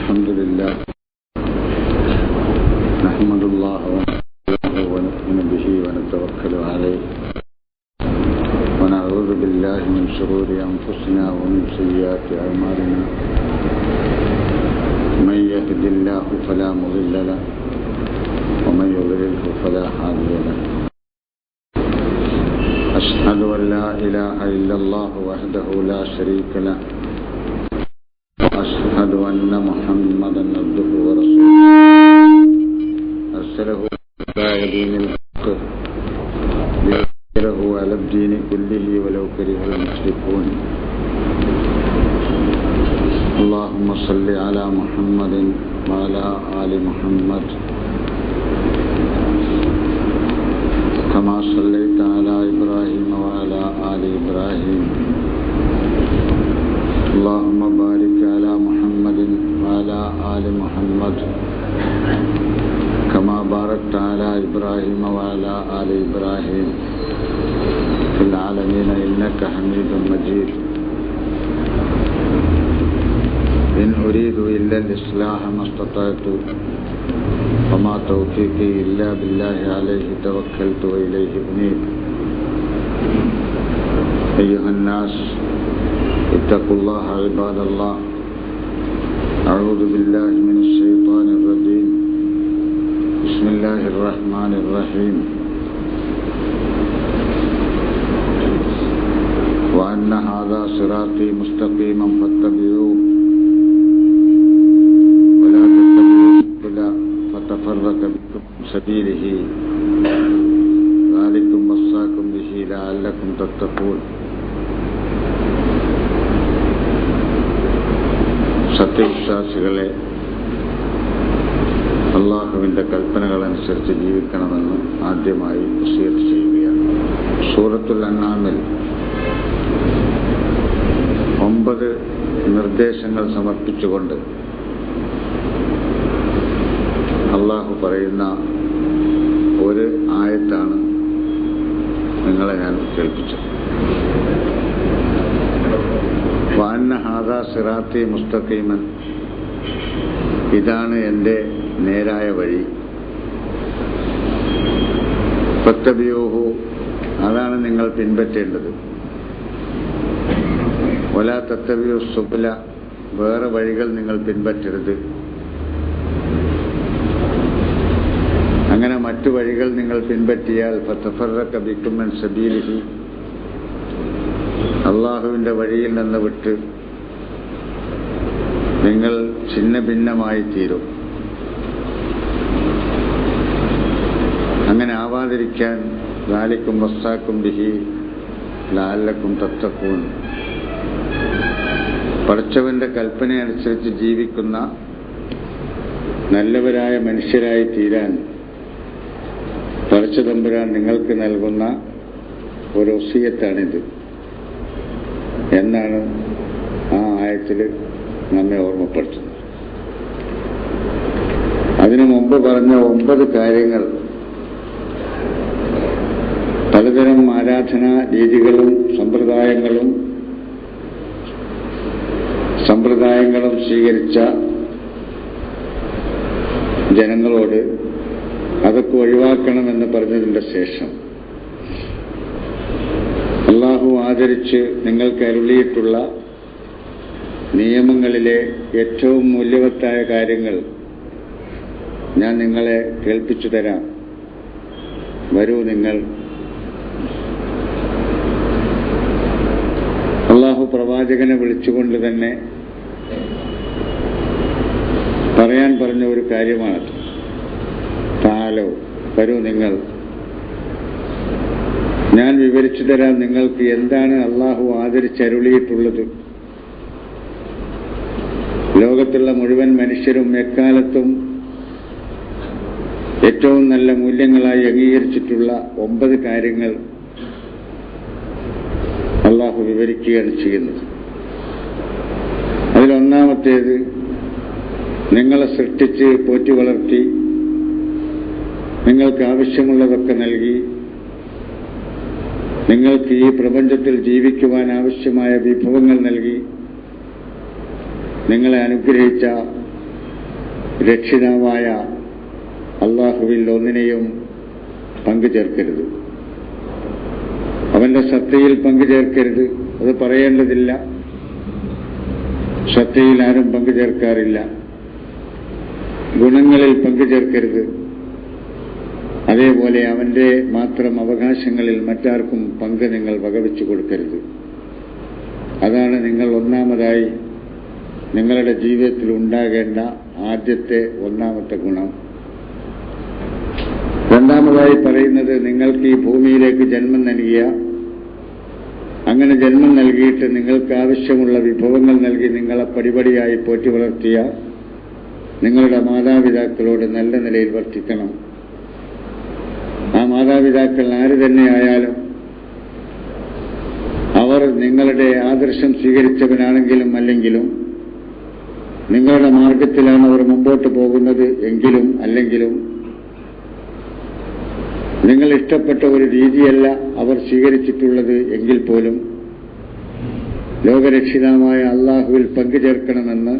الحمد لله نحمد الله ونؤمن به ونتوكل عليه ونعوذ بالله من شرور أنفسنا ومن سيئات أعمالنا من يهد الله فلا مضل له ومن يضلله فلا هادي له أشهد أن لا إله إلا الله وحده لا شريك له وأشهد أن محمدا عبده ورسوله أرسله إلى دين الحق ليظهره على الدين كله ولو كره المشركون اللهم صل على محمد وعلى آل محمد كما صليت على إبراهيم وعلى آل إبراهيم اللهم بارك على محمد وعلى آل محمد كما باركت على إبراهيم وعلى آل إبراهيم في العالمين إنك حميد مجيد إن أريد إلا الإصلاح ما استطعت وما توفيقي إلا بالله عليه توكلت وإليه أنيب أيها الناس اتقوا الله عباد الله أعوذ بالله من الشيطان الرجيم بسم الله الرحمن الرحيم وأن هذا صراطي مستقيما فاتبعوه ولا تتبعوا السبل فتفرق بكم سبيله ذلكم وصاكم به لعلكم تتقون സത്യവിശ്വാസികളെ അള്ളാഹുവിന്റെ കൽപ്പനകളനുസരിച്ച് ജീവിക്കണമെന്ന് ആദ്യമായി വസിയത്ത് ചെയ്യുകയാണ്. സൂറത്തുൽ അൻആമിൽ 9 നിർദ്ദേശങ്ങൾ സമർപ്പിച്ചുകൊണ്ട് അള്ളാഹു പറയുന്ന ഒരു ആയത്താണ് നിങ്ങളെ ഞാൻ കേൾപ്പിച്ചത്. വഅന്ന ഹാദാ സിറാത്തി മുസ്തഖീമൻ, ഇതാണ് എൻ്റെ നേരായ വഴി. ഫത്തബിഊഹു, അതാണ് നിങ്ങൾ പിൻപറ്റേണ്ടത്. വലാ തത്തബിഉ സുബ്ല, വേറെ വഴികൾ നിങ്ങൾ പിൻപറ്റരുത്. അങ്ങനെ മറ്റു വഴികൾ നിങ്ങൾ പിൻപറ്റിയാൽ ഫതഫറഖ ബികും അൻ സബീലിഹി, അള്ളാഹുവിന്റെ വഴിയിൽ നിന്ന് വിട്ട് നിങ്ങൾ ഛിന്ന ഭിന്നമായി തീരും. അങ്ങനെ ആവാതിരിക്കാൻ ദാലിക്കും വസ്സാക്കും ബിഹി ലഅല്ലക്കും തത്തഖൂൻ, പടച്ചവന്റെ കൽപ്പനയനുസരിച്ച് ജീവിക്കുന്ന നല്ലവരായ മനുഷ്യരായി തീരാൻ പടച്ചതമ്പുരാൻ നിങ്ങൾക്ക് നൽകുന്ന ഒരു വസിയത്താണിത് എന്നാണ് ആ ആയത്തിൽ നമ്മെ ഓർമ്മപ്പെടുത്തുന്നത്. അതിനു മുമ്പ് പറഞ്ഞ 9 കാര്യങ്ങൾ പലതരം ആരാധനാ രീതികളും സമ്പ്രദായങ്ങളും സ്വീകരിച്ച ജനങ്ങളോട് അതൊക്കെ ഒഴിവാക്കണമെന്ന് പറഞ്ഞതിന്റെ ശേഷം അള്ളാഹു ആദരിച്ച് നിങ്ങൾക്ക് അരുളിയിട്ടുള്ള നിയമങ്ങളിലെ ഏറ്റവും മൂല്യവത്തായ കാര്യങ്ങൾ ഞാൻ നിങ്ങളെ കേൾപ്പിച്ചു തരാം. വരൂ നിങ്ങൾ. അള്ളാഹു പ്രവാചകനെ വിളിച്ചുകൊണ്ട് തന്നെ പറയാൻ പറഞ്ഞ ഒരു കാര്യമാണത്. താലോ, വരൂ നിങ്ങൾ, ഞാൻ വിവരിച്ചു തരാം നിങ്ങൾക്ക് എന്താണ് അള്ളാഹു ആദരിച്ചരുളിയിട്ടുള്ളത്. ലോകത്തുള്ള മുഴുവൻ മനുഷ്യരും എക്കാലത്തും ഏറ്റവും നല്ല മൂല്യങ്ങളായി അംഗീകരിച്ചിട്ടുള്ള 9 കാര്യങ്ങൾ അള്ളാഹു വിവരിക്കുകയാണ് ചെയ്യുന്നത്. അതിലൊന്നാമത്തേത്, നിങ്ങളെ സൃഷ്ടിച്ച് പോറ്റി വളർത്തി നിങ്ങൾക്ക് ആവശ്യമുള്ളതൊക്കെ നൽകി നിങ്ങൾക്ക് ഈ പ്രപഞ്ചത്തിൽ ജീവിക്കുവാൻ ആവശ്യമായ വിഭവങ്ങൾ നൽകി നിങ്ങളെ അനുഗ്രഹിച്ച രക്ഷിതാവായ അള്ളാഹുവിൽ ഒന്നിനെയും പങ്കുചേർക്കരുത്. അവന്റെ സത്തയിൽ പങ്കുചേർക്കരുത്. അത് പറയേണ്ടതില്ല. സത്തയിൽ ആരും പങ്കുചേർക്കാറില്ല. ഗുണങ്ങളിൽ പങ്കുചേർക്കരുത്. അതേപോലെ അവന്റെ മാത്രം അവകാശങ്ങളിൽ മറ്റാർക്കും പങ്ക് നിങ്ങൾ വകവെച്ചു കൊടുക്കരുത്. അതാണ് നിങ്ങൾ ഒന്നാമതായി നിങ്ങളുടെ ജീവിതത്തിൽ ഉണ്ടാകേണ്ട ഒന്നാമത്തെ ഗുണം. രണ്ടാമതായി പറയുന്നത്, നിങ്ങൾക്ക് ഈ ഭൂമിയിലേക്ക് ജന്മം നൽകിയ, അങ്ങനെ ജന്മം നൽകിയിട്ട് നിങ്ങൾക്ക് ആവശ്യമുള്ള വിഭവങ്ങൾ നൽകി നിങ്ങളെ പടിപടിയായി പോറ്റി വളർത്തിയ നിങ്ങളുടെ മാതാപിതാക്കളോട് നല്ല നിലയിൽ വർത്തിക്കണം. ആ മാതാപിതാക്കൾ ആര് തന്നെയായാലും അവർ നിങ്ങളുടെ ആദർശം സ്വീകരിച്ചവനാണെങ്കിലും അല്ലെങ്കിലും, നിങ്ങളുടെ മാർഗത്തിലാണ് അവർ മുമ്പോട്ട് പോകുന്നത് എങ്കിലും അല്ലെങ്കിലും, നിങ്ങൾ ഇഷ്ടപ്പെട്ട ഒരു രീതിയല്ല അവർ സ്വീകരിച്ചിട്ടുള്ളത് എങ്കിൽ പോലും ലോകരക്ഷിതാവായ അള്ളാഹുവിൽ പങ്കുചേർക്കണമെന്ന്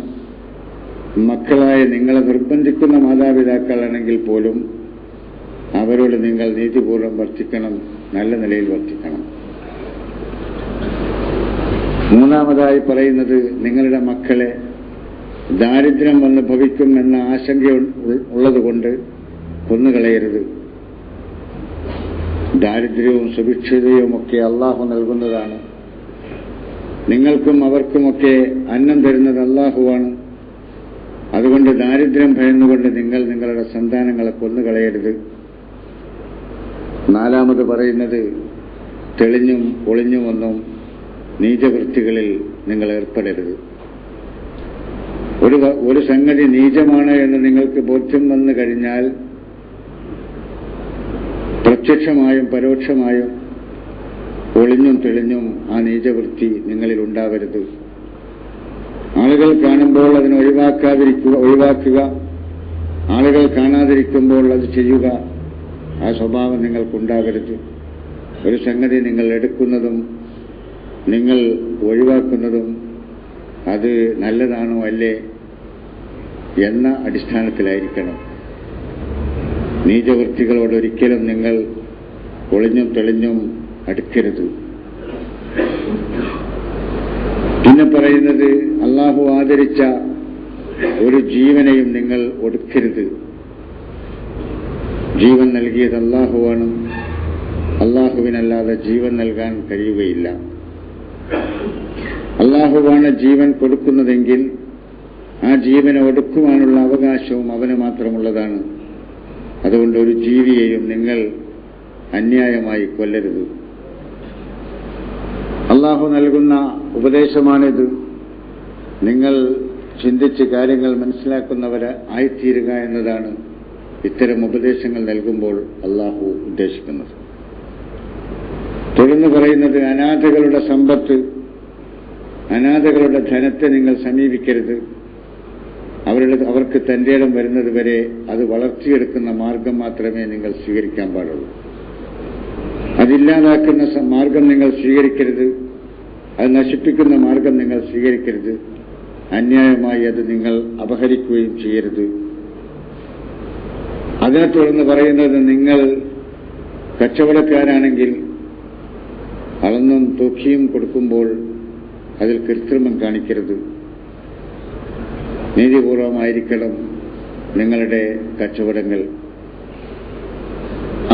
മക്കളായ നിങ്ങളെ നിർബന്ധിക്കുന്ന മാതാപിതാക്കളാണെങ്കിൽ പോലും അവരോട് നിങ്ങൾ നീതിപൂർവ്വം വർത്തിക്കണം, നല്ല നിലയിൽ വർത്തിക്കണം. മൂന്നാമതായി പറയുന്നത്, നിങ്ങളുടെ മക്കളെ ദാരിദ്ര്യം വന്ന് ഭവിക്കും എന്ന ആശങ്ക ഉള്ളതുകൊണ്ട് കൊന്നുകളയരുത്. ദാരിദ്ര്യവും സുഭിക്ഷതയും ഒക്കെ അള്ളാഹു നൽകുന്നതാണ്. നിങ്ങൾക്കും അവർക്കുമൊക്കെ അന്നം തരുന്നത് അള്ളാഹുവാണ്. അതുകൊണ്ട് ദാരിദ്ര്യം ഭയന്നുകൊണ്ട് നിങ്ങൾ നിങ്ങളുടെ സന്താനങ്ങളെ കൊന്നുകളയരുത്. നാലാമത് പറയുന്നത്, തെളിഞ്ഞും ഒളിഞ്ഞുമൊന്നും നീചവൃത്തികളിൽ നിങ്ങൾ ഏർപ്പെടരുത്. ഒരു സംഗതി നീചമാണ് എന്ന് നിങ്ങൾക്ക് ബോധ്യം വന്നു കഴിഞ്ഞാൽ പ്രത്യക്ഷമായും പരോക്ഷമായും ഒളിഞ്ഞും തെളിഞ്ഞും ആ നീചവൃത്തി നിങ്ങളിൽ ഉണ്ടാവരുത്. ആളുകൾ കാണുമ്പോൾ അതിനെ ഒഴിവാക്കുക, ആളുകൾ കാണാതിരിക്കുമ്പോൾ അത് ചെയ്യുക. ആ സ്വഭാവം നിങ്ങൾക്കുണ്ടാകരുത്. ഒരു സംഗതി നിങ്ങൾ എടുക്കുന്നതും നിങ്ങൾ ഒഴിവാക്കുന്നതും അത് നല്ലതാണോ അല്ലേ എന്ന അടിസ്ഥാനത്തിലായിരിക്കണം. നീചവൃത്തികളോടൊരിക്കലും നിങ്ങൾ ഒളിഞ്ഞും തെളിഞ്ഞും അടുക്കരുത്. പിന്നെ പറയുന്നത്, അള്ളാഹു ആദരിച്ച ഒരു ജീവനെയും നിങ്ങൾ ഒടുക്കരുത്. ജീവൻ നൽകിയത് അള്ളാഹുവാണ്. അള്ളാഹുവിനല്ലാതെ ജീവൻ നൽകാൻ കഴിയുകയില്ല. അള്ളാഹുവാണ് ജീവൻ കൊടുക്കുന്നതെങ്കിൽ ആ ജീവനെ ഒടുക്കുവാനുള്ള അവകാശവും അവന് മാത്രമുള്ളതാണ്. അതുകൊണ്ട് ഒരു ജീവിയെയും നിങ്ങൾ അന്യായമായി കൊല്ലരുത്. അള്ളാഹു നൽകുന്ന ഉപദേശമാണിത്. നിങ്ങൾ ചിന്തിച്ച് കാര്യങ്ങൾ മനസ്സിലാക്കുന്നവരെ ആയിത്തീരുക എന്നതാണ് ഇത്തരം ഉപദേശങ്ങൾ നൽകുമ്പോൾ അള്ളാഹു ഉദ്ദേശിക്കുന്നത്. തുടർന്ന് പറയുന്നത്, അനാഥകളുടെ സമ്പത്ത്, അനാഥകളുടെ ധനത്തെ നിങ്ങൾ സമീപിക്കരുത്. അവർക്ക് തന്റെ ഇടം വരുന്നത് വരെ അത് വളർത്തിയെടുക്കുന്ന മാർഗം മാത്രമേ നിങ്ങൾ സ്വീകരിക്കാൻ പാടുള്ളൂ. അതില്ലാതാക്കുന്ന മാർഗം നിങ്ങൾ സ്വീകരിക്കരുത്. അത് നശിപ്പിക്കുന്ന മാർഗം നിങ്ങൾ സ്വീകരിക്കരുത്. അന്യായമായി അത് നിങ്ങൾ അപഹരിക്കുകയും ചെയ്യരുത്. അതിനെ തുടർന്ന് പറയുന്നത്, നിങ്ങൾ കച്ചവടക്കാരാണെങ്കിൽ അളന്നും തൂക്കിയും കൊടുക്കുമ്പോൾ അതിൽ കൃത്രിമം കാണിക്കരുത്. നീതിപൂർവമായിരിക്കണം നിങ്ങളുടെ കച്ചവടങ്ങൾ.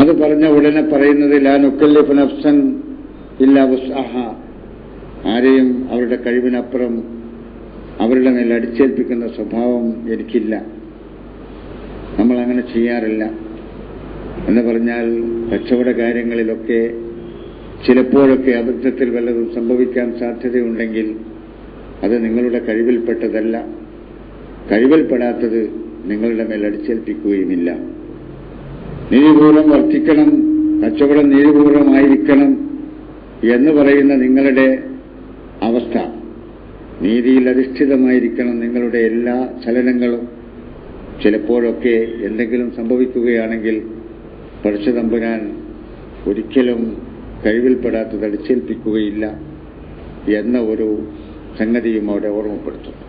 അത് പറഞ്ഞ ഉടനെ പറയുന്നത്, ലാ നുകല്ലിഫു നഫ്സൻ ഇല്ലാ വുസ്അഹ, ആരെയും അവരുടെ കഴിവിനപ്പുറം അവരുടെ മേൽ അടിച്ചേൽപ്പിക്കുന്ന സ്വഭാവം എനിക്കില്ല. നമ്മൾ അങ്ങനെ ചെയ്യാറില്ല. എന്ന് പറഞ്ഞാൽ കച്ചവട കാര്യങ്ങളിലൊക്കെ ചിലപ്പോഴൊക്കെ അബദ്ധത്തിൽ വല്ലതും സംഭവിക്കാൻ സാധ്യതയുണ്ടെങ്കിൽ അത് നിങ്ങളുടെ കഴിവിൽപ്പെട്ടതല്ല. കഴിവിൽപ്പെടാത്തത് നിങ്ങളുടെ മേൽ അടിച്ചേൽപ്പിക്കുകയുമില്ല. നീതിപൂർവ്വം വർത്തിക്കണം, കച്ചവടം നീതിപൂർവമായിരിക്കണം എന്ന് പറയുന്ന നിങ്ങളുടെ അവസ്ഥ, നീതിയിൽ അധിഷ്ഠിതമായിരിക്കണം നിങ്ങളുടെ എല്ലാ ചലനങ്ങളും. ചിലപ്പോഴൊക്കെ എന്തെങ്കിലും സംഭവിക്കുകയാണെങ്കിൽ പടച്ച തമ്പുരാൻ ഒരിക്കലും കഴിവിൽപ്പെടാത്തത് അടിച്ചേൽപ്പിക്കുകയില്ല എന്ന ഒരു സംഗതിയും അവിടെ ഓർമ്മപ്പെടുത്തുന്നു.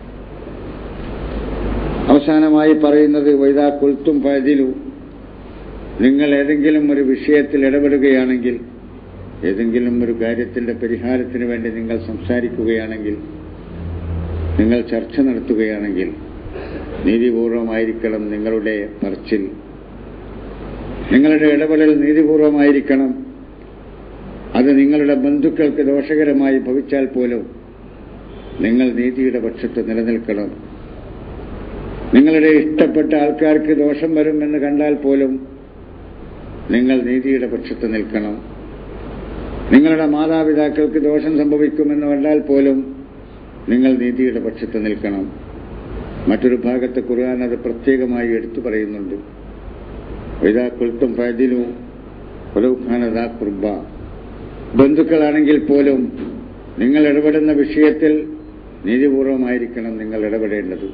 അവസാനമായി പറയുന്നത് വൈദാ ഖുൽതും ഫഅദിലു, നിങ്ങൾ ഏതെങ്കിലും ഒരു വിഷയത്തിൽ ഇടപെടുകയാണെങ്കിൽ, ഏതെങ്കിലും ഒരു കാര്യത്തിന്റെ പരിഹാരത്തിന് വേണ്ടി നിങ്ങൾ സംസാരിക്കുകയാണെങ്കിൽ, നിങ്ങൾ ചർച്ച നടത്തുകയാണെങ്കിൽ നീതിപൂർവമായിരിക്കണം നിങ്ങളുടെ പറച്ചിൽ, നിങ്ങളുടെ ഇടപെടൽ നീതിപൂർവമായിരിക്കണം. അത് നിങ്ങളുടെ ബന്ധുക്കൾക്ക് ദോഷകരമായി ഭവിച്ചാൽ പോലും നിങ്ങൾ നീതിയുടെ പക്ഷത്ത് നിലനിൽക്കണം. നിങ്ങളുടെ ഇഷ്ടപ്പെട്ട ആൾക്കാർക്ക് ദോഷം വരുമെന്ന് കണ്ടാൽ പോലും നിങ്ങൾ നീതിയുടെ പക്ഷത്ത് നിൽക്കണം. നിങ്ങളുടെ മാതാപിതാക്കൾക്ക് ദോഷം സംഭവിക്കുമെന്ന് കണ്ടാൽ പോലും നിങ്ങൾ നീതിയുടെ പക്ഷത്ത് നിൽക്കണം. മറ്റൊരു ഭാഗത്ത് ഖുർആൻ അത് പ്രത്യേകമായി എടുത്തു പറയുന്നുണ്ട്. വൈദാ ഖുൽതും ഫഅദിലു വലൗ കാന ദാ ഖുർബ, ബന്ധുക്കളാണെങ്കിൽ പോലും നിങ്ങൾ ഇടപെടുന്ന വിഷയത്തിൽ നീതിപൂർവമായിരിക്കണം നിങ്ങൾ ഇടപെടേണ്ടത്.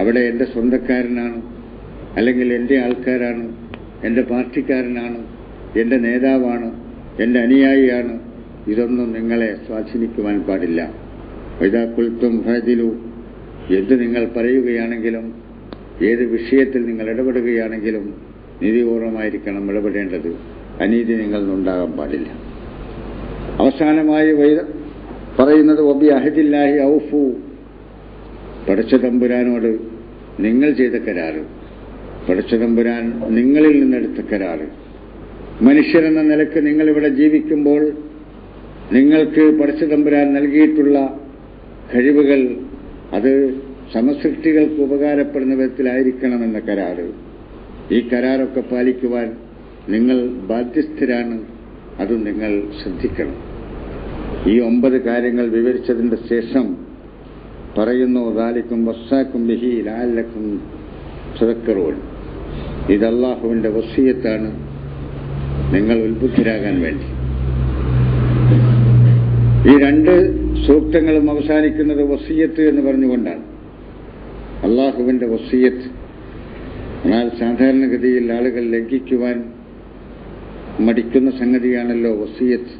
അവിടെ എൻ്റെ സ്വന്തക്കാരനാണ്, അല്ലെങ്കിൽ എൻ്റെ ആൾക്കാരാണ്, എൻ്റെ പാർട്ടിക്കാരനാണ്, എൻ്റെ നേതാവാണ്, എൻ്റെ അനുയായിയാണ്, ഇതൊന്നും നിങ്ങളെ സ്വാധീനിക്കുവാൻ പാടില്ല. വൈദാ ഖുൽതും ഫഅദിലു, എന്ത് നിങ്ങൾ പറയുകയാണെങ്കിലും, ഏത് വിഷയത്തിൽ നിങ്ങൾ ഇടപെടുകയാണെങ്കിലും നീതിപൂർവമായിരിക്കണം ഇടപെടേണ്ടത്. അനീതി നിങ്ങളുണ്ടാകാൻ പാടില്ല. അവസാനമായി പറയുന്നത് വബി അഹദില്ലാഹി ഔഫു, പടച്ച തമ്പുരാനോട് നിങ്ങൾ ചെയ്ത കരാറ്, പടച്ച തമ്പുരാൻ നിങ്ങളിൽ നിന്നെടുത്ത കരാറ്. മനുഷ്യരെന്ന നിലക്ക് നിങ്ങളിവിടെ ജീവിക്കുമ്പോൾ നിങ്ങൾക്ക് പടച്ച തമ്പുരാൻ നൽകിയിട്ടുള്ള കഴിവുകൾ അത് സമസൃഷ്ടികൾക്ക് ഉപകാരപ്പെടുന്ന വിധത്തിലായിരിക്കണമെന്ന കരാറ്. ഈ കരാറൊക്കെ പാലിക്കുവാൻ നിങ്ങൾ ബാധ്യസ്ഥരാണ്. അത് നിങ്ങൾ ശ്രദ്ധിക്കണം. ഈ 9 കാര്യങ്ങൾ വിവരിച്ചതിന്റെ ശേഷം പറയുന്നു ദാലിക്കും വസ്സാക്കും ബിഹി ലഅല്ലക്കും തദക്കറൂൻ, ഇത് അല്ലാഹുവിന്റെ വസിയത്താണ് നിങ്ങൾ ഉത്ബുദ്ധരാകാൻ വേണ്ടി. ഈ 2 സൂക്തങ്ങളും അവസാനിക്കുന്നത് വസിയത്ത് എന്ന് പറഞ്ഞുകൊണ്ടാണ്. അല്ലാഹുവിന്റെ വസിയത്ത്. എന്നാൽ സാധാരണഗതിയിൽ ആളുകൾ ലംഘിക്കുവാൻ മടിക്കുന്ന സംഗതിയാണല്ലോ വസിയത്ത്.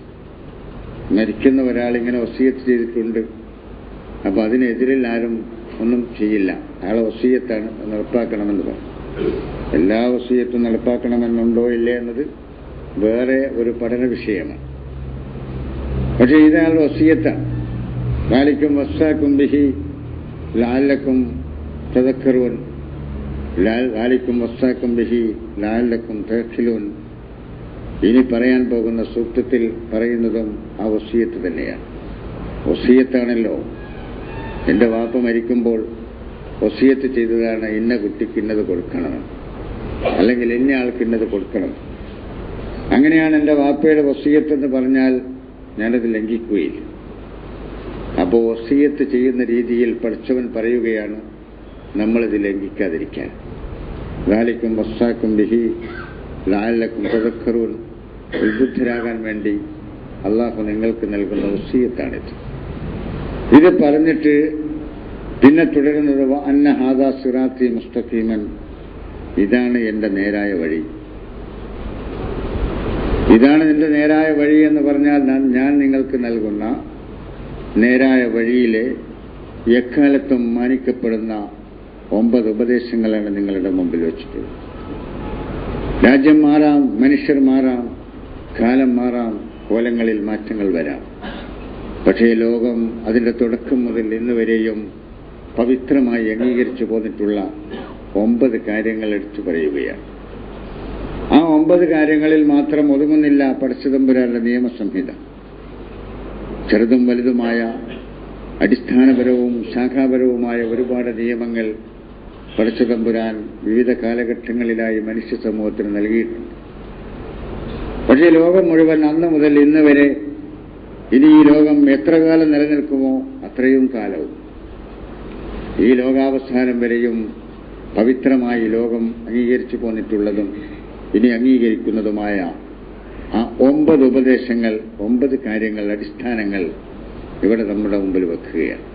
മരിക്കുന്ന ഒരാളിങ്ങനെ വസിയത്ത് ചെയ്തിട്ടുണ്ട്, അപ്പോൾ അതിനെതിരിൽ ആരും ഒന്നും ചെയ്യില്ല. അയാളെ വസിയത്താണ് നടപ്പാക്കണമെന്ന് പറയും. എല്ലാ വസിയത്തും നടപ്പാക്കണമെന്നുണ്ടോ ഇല്ലേ എന്നത് വേറെ ഒരു പഠന വിഷയമാണ്. പക്ഷേ ഇതാൾ വസിയത്താണ്. ലാലിക്കും വസ്സാക്കും ബിഹി ലഅല്ലക്കും തദക്കറൂൻ, ലാലിക്കും വസ്സാക്കും ബിഹി ലഅല്ലക്കും തഅഖിലൂൻ. ഇനി പറയാൻ പോകുന്ന സൂക്തത്തിൽ പറയുന്നതും ആ വസിയത്ത് തന്നെയാണ്. വസിയത്താണല്ലോ. എൻ്റെ വാപ്പ മരിക്കുമ്പോൾ വസിയത്ത് ചെയ്തതാണ് ഇന്ന കുട്ടിക്ക് ഇന്നത് കൊടുക്കണം, അല്ലെങ്കിൽ ഇന്ന ആൾക്ക് ഇന്നത് കൊടുക്കണം. അങ്ങനെയാണ് എൻ്റെ വാപ്പയുടെ വസിയത്തെന്ന് പറഞ്ഞാൽ ഞാനത് ലംഘിക്കുകയില്ല. അപ്പോൾ വസിയത്ത് ചെയ്യുന്ന രീതിയിൽ പഠിച്ചവൻ പറയുകയാണ് നമ്മളിത് ലംഘിക്കാതിരിക്കാൻ. ലാലിക്കും വസ്സാക്കും ബിഹി ലഅല്ലക്കും തദക്കറൂൻ, ഉത്ബുദ്ധരാകാൻ വേണ്ടി അള്ളാഹു നിങ്ങൾക്ക് നൽകുന്ന വസിയത്താണിത്. ഇത് പറഞ്ഞിട്ട് പിന്നെ തുടരുന്നത് അന്ന ഹാദാ സിറാത്തി മുസ്തഖീമൻ, ഇതാണ് എൻ്റെ നേരായ വഴി. ഇതാണ് എൻ്റെ നേരായ വഴി എന്ന് പറഞ്ഞാൽ ഞാൻ നിങ്ങൾക്ക് നൽകുന്ന നേരായ വഴിയിലെ എക്കാലത്തും മാനിക്കപ്പെടുന്ന 9 ഉപദേശങ്ങളാണ് നിങ്ങളുടെ മുമ്പിൽ വെച്ചിട്ടുള്ളത്. രാജ്യം മാറാം, മനുഷ്യർ മാറാം, കാലം മാറാം, കോലങ്ങളിൽ മാറ്റങ്ങൾ വരാം. പക്ഷേ ലോകം അതിൻ്റെ തുടക്കം മുതൽ ഇന്ന് വരെയും പവിത്രമായി അംഗീകരിച്ചു പോന്നിട്ടുള്ള 9 കാര്യങ്ങൾ എടുത്തു പറയുകയാണ്. ആ 9 കാര്യങ്ങളിൽ മാത്രം ഒതുങ്ങുന്നില്ല പടച്ചതമ്പുരാന്റെ നിയമസംഹിത. ചെറുതും വലുതുമായ അടിസ്ഥാനപരവും ശാഖാപരവുമായ ഒരുപാട് നിയമങ്ങൾ പടച്ചതമ്പുരാൻ വിവിധ കാലഘട്ടങ്ങളിലായി മനുഷ്യ സമൂഹത്തിന് നൽകിയിട്ടുണ്ട്. പക്ഷേ ലോകം മുഴുവൻ അന്ന് മുതൽ ഇന്ന് വരെ, ഇനി ഈ ലോകം എത്ര കാലം നിലനിൽക്കുമോ അത്രയും കാലവും, ഈ ലോകാവസാനം വരെയും പവിത്രമായി ലോകം അംഗീകരിച്ചു പോന്നിട്ടുള്ളതും ഇനി അംഗീകരിക്കുന്നതുമായ ആ 9 ഉപദേശങ്ങൾ, 9 കാര്യങ്ങൾ, അടിസ്ഥാനങ്ങൾ ഇവിടെ നമ്മുടെ മുമ്പിൽ വെക്കുകയാണ്.